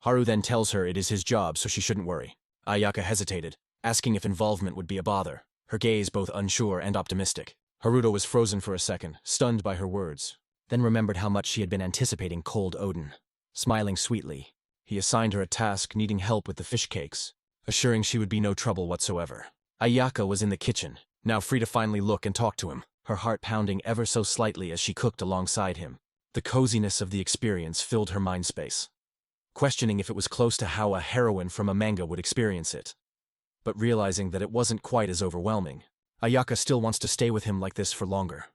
Haru then tells her it is his job so she shouldn't worry. Ayaka hesitated, asking if involvement would be a bother, her gaze both unsure and optimistic. Haruto was frozen for a second, stunned by her words, then remembered how much she had been anticipating cold Odin. Smiling sweetly, he assigned her a task needing help with the fish cakes, assuring she would be no trouble whatsoever. Ayaka was in the kitchen, now free to finally look and talk to him, her heart pounding ever so slightly as she cooked alongside him. The coziness of the experience filled her mind space, questioning if it was close to how a heroine from a manga would experience it, but realizing that it wasn't quite as overwhelming. Ayaka still wants to stay with him like this for longer.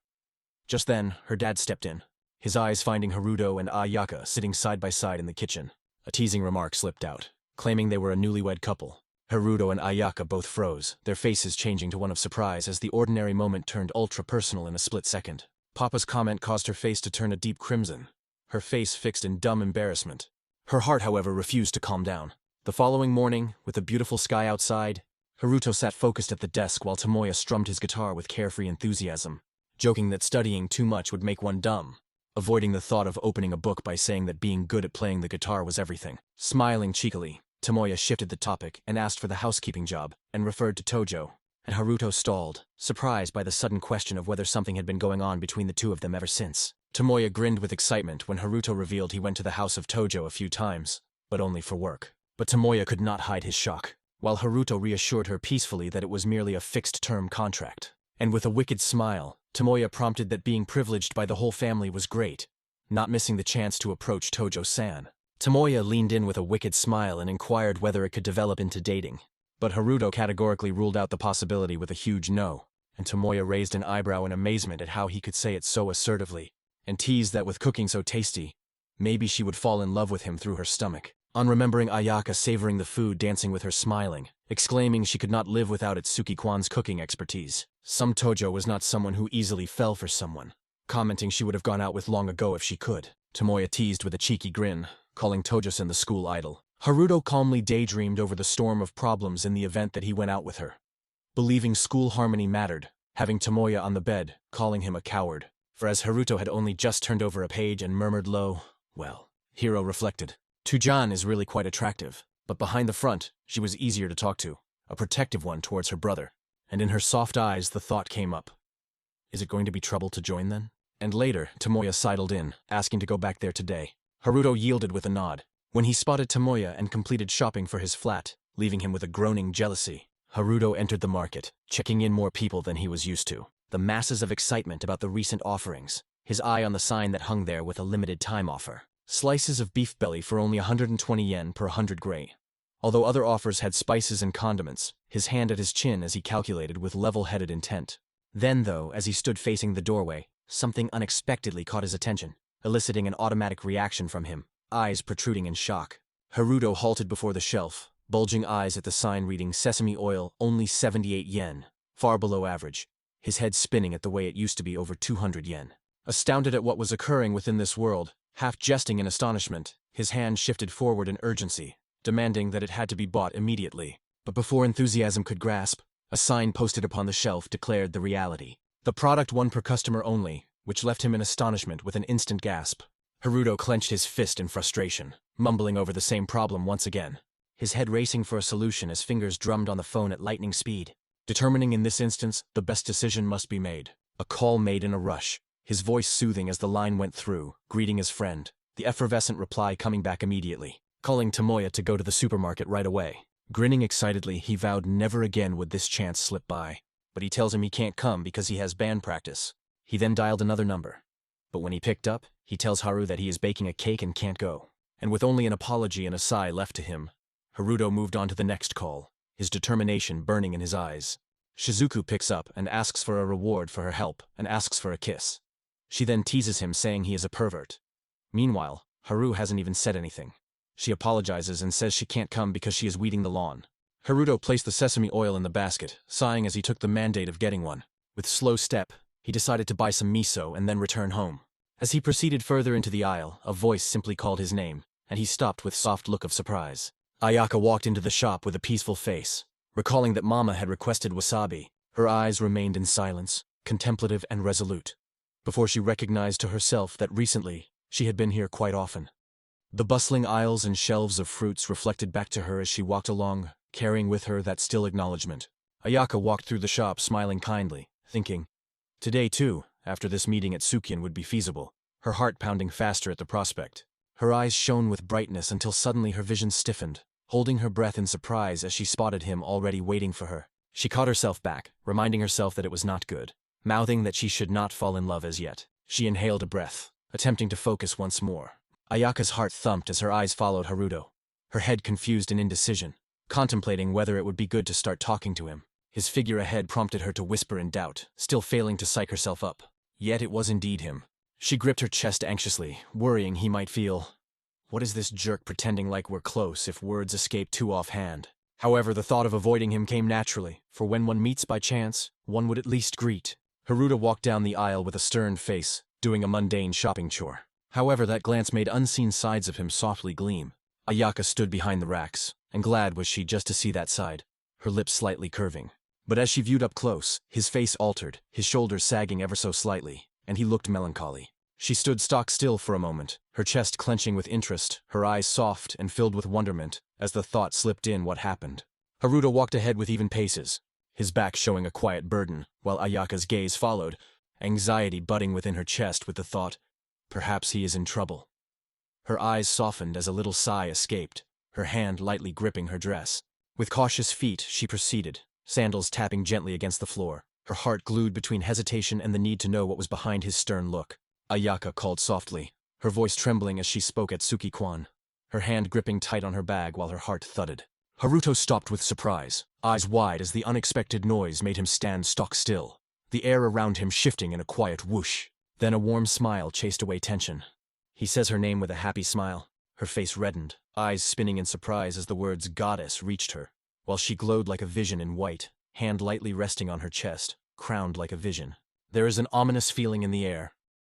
Just then, her dad stepped in, his eyes finding Haruto and Ayaka sitting side by side in the kitchen. A teasing remark slipped out, claiming they were a newlywed couple. Haruto and Ayaka both froze, their faces changing to one of surprise as the ordinary moment turned ultra-personal in a split second. Papa's comment caused her face to turn a deep crimson, her face fixed in dumb embarrassment. Her heart, however, refused to calm down. The following morning, with the beautiful sky outside, Haruto sat focused at the desk while Tomoya strummed his guitar with carefree enthusiasm, joking that studying too much would make one dumb, avoiding the thought of opening a book by saying that being good at playing the guitar was everything. Smiling cheekily, Tomoya shifted the topic and asked for the housekeeping job, and referred to Tojo, and Haruto stalled, surprised by the sudden question of whether something had been going on between the two of them ever since. Tomoya grinned with excitement when Haruto revealed he went to the house of Tojo a few times, but only for work. But Tomoya could not hide his shock, while Haruto reassured her peacefully that it was merely a fixed-term contract. And with a wicked smile, Tomoya prompted that being privileged by the whole family was great, not missing the chance to approach Tojo-san. Tomoya leaned in with a wicked smile and inquired whether it could develop into dating, but Haruto categorically ruled out the possibility with a huge no, and Tomoya raised an eyebrow in amazement at how he could say it so assertively, and teased that with cooking so tasty, maybe she would fall in love with him through her stomach. On remembering Ayaka savoring the food, dancing with her, smiling, exclaiming she could not live without Itsuki-kwan's cooking expertise. Some Tojo was not someone who easily fell for someone, commenting she would have gone out with long ago if she could. Tomoya teased with a cheeky grin, calling Tojo-san the school idol. Haruto calmly daydreamed over the storm of problems in the event that he went out with her, believing school harmony mattered, having Tomoya on the bed, calling him a coward. For as Haruto had only just turned over a page and murmured low, "Well," Hiro reflected, "Tujan is really quite attractive, but behind the front, she was easier to talk to, a protective one towards her brother." And in her soft eyes the thought came up, is it going to be trouble to join then? And later, Tomoya sidled in, asking to go back there today. Haruto yielded with a nod. When he spotted Tomoya and completed shopping for his flat, leaving him with a groaning jealousy, Haruto entered the market, checking in more people than he was used to. The masses of excitement about the recent offerings, his eye on the sign that hung there with a limited time offer. Slices of beef belly for only 120 yen per 100 gray. Although other offers had spices and condiments, his hand at his chin as he calculated with level-headed intent. Then, though, as he stood facing the doorway, something unexpectedly caught his attention, eliciting an automatic reaction from him, eyes protruding in shock. Haruto halted before the shelf, bulging eyes at the sign reading sesame oil only 78 yen, far below average, his head spinning at the way it used to be over 200 yen. Astounded at what was occurring within this world, half jesting in astonishment, his hand shifted forward in urgency, demanding that it had to be bought immediately. But before enthusiasm could grasp, a sign posted upon the shelf declared the reality. The product one per customer only, which left him in astonishment with an instant gasp. Haruto clenched his fist in frustration, mumbling over the same problem once again, his head racing for a solution as fingers drummed on the phone at lightning speed. Determining in this instance, the best decision must be made. A call made in a rush, his voice soothing as the line went through, greeting his friend, the effervescent reply coming back immediately, calling Tomoya to go to the supermarket right away. Grinning excitedly, he vowed never again would this chance slip by. But he tells him he can't come because he has band practice. He then dialed another number. But when he picked up, he tells Haru that he is baking a cake and can't go. And with only an apology and a sigh left to him, Haruto moved on to the next call, his determination burning in his eyes. Shizuku picks up and asks for a reward for her help and asks for a kiss. She then teases him saying he is a pervert. Meanwhile, Haru hasn't even said anything. She apologizes and says she can't come because she is weeding the lawn. Haruto placed the sesame oil in the basket, sighing as he took the mandate of getting one. With slow step, he decided to buy some miso and then return home. As he proceeded further into the aisle, a voice simply called his name, and he stopped with soft look of surprise. Ayaka walked into the shop with a peaceful face. Recalling that Mama had requested wasabi, her eyes remained in silence, contemplative and resolute, before she recognized to herself that recently she had been here quite often. The bustling aisles and shelves of fruits reflected back to her as she walked along, carrying with her that still acknowledgement. Ayaka walked through the shop smiling kindly, thinking, today too, after this meeting at Tsukien would be feasible, her heart pounding faster at the prospect. Her eyes shone with brightness until suddenly her vision stiffened, holding her breath in surprise as she spotted him already waiting for her. She caught herself back, reminding herself that it was not good. Mouthing that she should not fall in love as yet, she inhaled a breath, attempting to focus once more. Ayaka's heart thumped as her eyes followed Haruto, her head confused in indecision, contemplating whether it would be good to start talking to him. His figure ahead prompted her to whisper in doubt, still failing to psych herself up. Yet it was indeed him. She gripped her chest anxiously, worrying he might feel, what is this jerk pretending like we're close if words escape too offhand? However, the thought of avoiding him came naturally, for when one meets by chance, one would at least greet. Haruto walked down the aisle with a stern face, doing a mundane shopping chore. However, that glance made unseen sides of him softly gleam. Ayaka stood behind the racks, and glad was she just to see that side, her lips slightly curving. But as she viewed up close, his face altered, his shoulders sagging ever so slightly, and he looked melancholy. She stood stock still for a moment, her chest clenching with interest, her eyes soft and filled with wonderment, as the thought slipped in what happened. Haruto walked ahead with even paces, his back showing a quiet burden, while Ayaka's gaze followed, anxiety budding within her chest with the thought, perhaps he is in trouble. Her eyes softened as a little sigh escaped, her hand lightly gripping her dress. With cautious feet, she proceeded, sandals tapping gently against the floor, her heart glued between hesitation and the need to know what was behind his stern look. Ayaka called softly, her voice trembling as she spoke at Tsuki-kwan, her hand gripping tight on her bag while her heart thudded. Haruto stopped with surprise, eyes wide as the unexpected noise made him stand stock still, the air around him shifting in a quiet whoosh. Then a warm smile chased away tension. He says her name with a happy smile, her face reddened, eyes spinning in surprise as the words goddess reached her, while she glowed like a vision in white, hand lightly resting on her chest, crowned like a vision. There is an ominous feeling in the air,